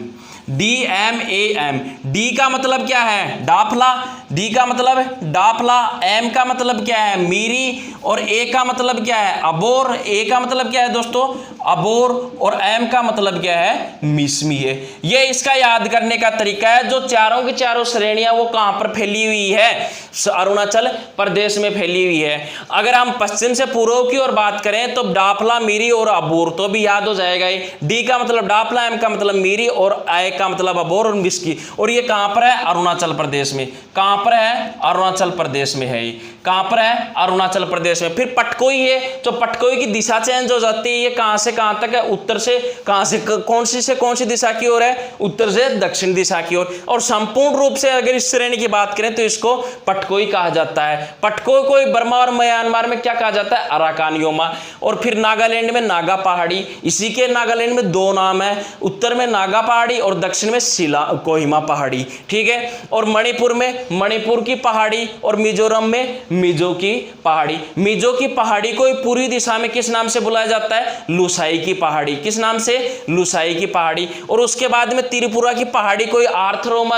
DMAM, डी का मतलब क्या है, डाफला, डी का मतलब डाफला, एम का मतलब क्या है, मीरी, और ए का मतलब क्या है, अबोर। ए का मतलब क्या है दोस्तों, अबोर, और एम का मतलब क्या है, मिसमी है। ये इसका याद करने का तरीका है। जो चारों की चारों श्रेणियां वो कहां पर फैली हुई है, अरुणाचल प्रदेश में फैली हुई है। अगर हम पश्चिम से पूर्व की ओर बात करें तो डाफला, मीरी और अबोर तो भी याद हो जाएगा। डी का मतलब डाफला, एम का मतलब मीरी, और ए का मतलब अबोर और मिसकी। और ये कहां पर है, अरुणाचल प्रदेश में। कहां पर है, अरुणाचल प्रदेश में है। ये कहां पर है, अरुणाचल प्रदेश में। फिर पटकोई है, तो पटकोई की दिशा चेंज हो जाती है। ये कहां से कहां तक है, उत्तर से कहां से कौन सी दिशा की ओर है, उत्तर से दक्षिण दिशा की ओर। और संपूर्ण रूप से अगर इस श्रेणी की बात करें तो इसको पटकोई कहा जाता है। पटकोई को बर्मा और म्यांमार में क्या कहा जाता है, अराकानियोमा। और फिर नागालैंड में नागा पहाड़ी। इसी के नागालैंड में दो नाम है, उत्तर में नागा पहाड़ी और दक्षिण में शिला कोहिमा पहाड़ी। ठीक है, और मणिपुर में मणिपुर की पहाड़ी, और मिजोरम में मिजो की पहाड़ी। मिजो की पहाड़ी को पूरी दिशा में किस नाम से बुलाया जाता है, लुसाई की पहाड़ी। किस नाम से, लुसाई की पहाड़ी। और उसके बाद में त्रिपुरा की पहाड़ी को आर्थरोमा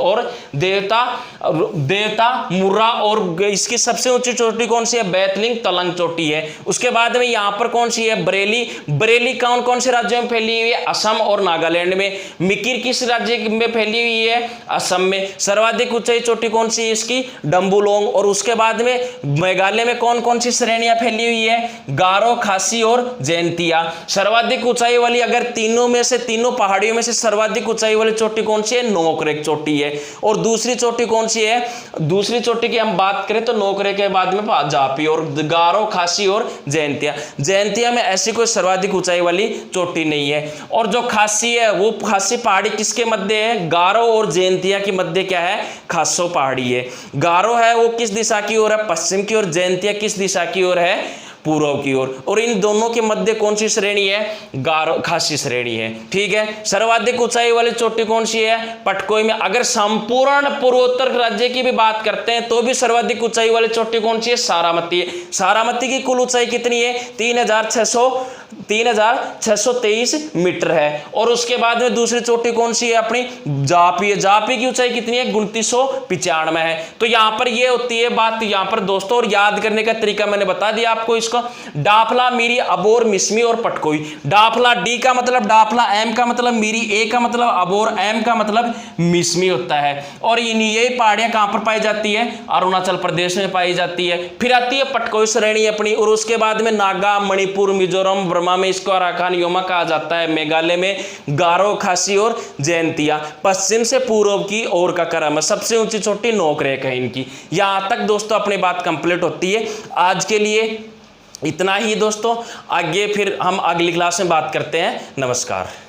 और देवता मुर्रा, और इसकी सबसे ऊंची चोटी कौन सी है, बेतलिंग तलंग चोटी है। उसके बाद में यहां पर कौन सी है, बरेली। बरेली कौन कौन से राज्यों में फैली हुई है, असम और नागालैंड में। मिकिर किस राज्य में फैली हुई है, असम में। सर्वाधिक ऊंचाई चोटी कौन सी है इसकी, डम्बुलोंग। और उसके बाद में मेघालय में कौन कौन सी श्रेणियां फैली हुई है, गारो, खासी और जैंतिया। सर्वाधिक ऊंचाई वाली अगर तीनों में से, तीनों पहाड़ियों में से सर्वाधिक ऊंचाई वाली चोटी कौन सी है, नोकरेक चोटी है। और दूसरी चोटी कौन सी है, दूसरी चोटी की हम बात करें तो नोकरेक के बाद में जापी, और गारो, खासी और जैंतिया। जैंतिया में ऐसी कोई सर्वाधिक ऊंचाई वाली चोटी नहीं है। और जो खासी है वो खासी पहाड़ी किसके मध्य है, गारो और जैंतिया के मध्य क्या है, खासो पहाड़ी है। गारो है वो किस दिशा की ओर है, पश्चिम की ओर। जैंतिया किस दिशा की ओर है, पूर्व की ओर, और इन दोनों के मध्य कौन सी श्रेणी है? गारो खासी श्रेणी है। ठीक है, सर्वाधिक ऊंचाई वाली चोटी कौन सी है? पटकोई में। अगर संपूर्ण पूर्वोत्तर राज्य की भी बात करते हैं तो भी सर्वाधिक ऊंचाई वाली चोटी कौन सी है? सारामती है। सारामती की कुल ऊंचाई कितनी है? 3623 मीटर है। और उसके बाद में दूसरी चोटी कौन सी है अपनी? जापी है। जापी की ऊंचाई कितनी है? 2995 है। तो यहां पर ये होती है बात यहां पर दोस्तों, और याद करने का तरीका मैंने बता दिया आपको इसको। डाफला, मीरी, अबोर, मिसमी और पटकोई। डाफला डी का मतलब डाफला, एम का मतलब मीरी, ए का मतलब अबोर, एम का मतलब मिसमी होता है। और ये पहाड़ियां कहां पर पाई जाती है? अरुणाचल प्रदेश में पाई जाती है। फिर आती है पटकोई श्रेणी अपनी, और उसके बाद में नागा, मणिपुर, मिजोरम, बर्मा में इसको अराकान योमा कहा जाता है। मेघालय में गारो, खासी और जयंतिया। पश्चिम से पूर्व की ओर का क्रम है। सबसे ऊंची चोटी नोकरेक है इनकी। यहां तक दोस्तों अपनी बात कंप्लीट होती है। आज के लिए इतना ही दोस्तों, आगे फिर हम अगली क्लास में बात करते हैं। नमस्कार।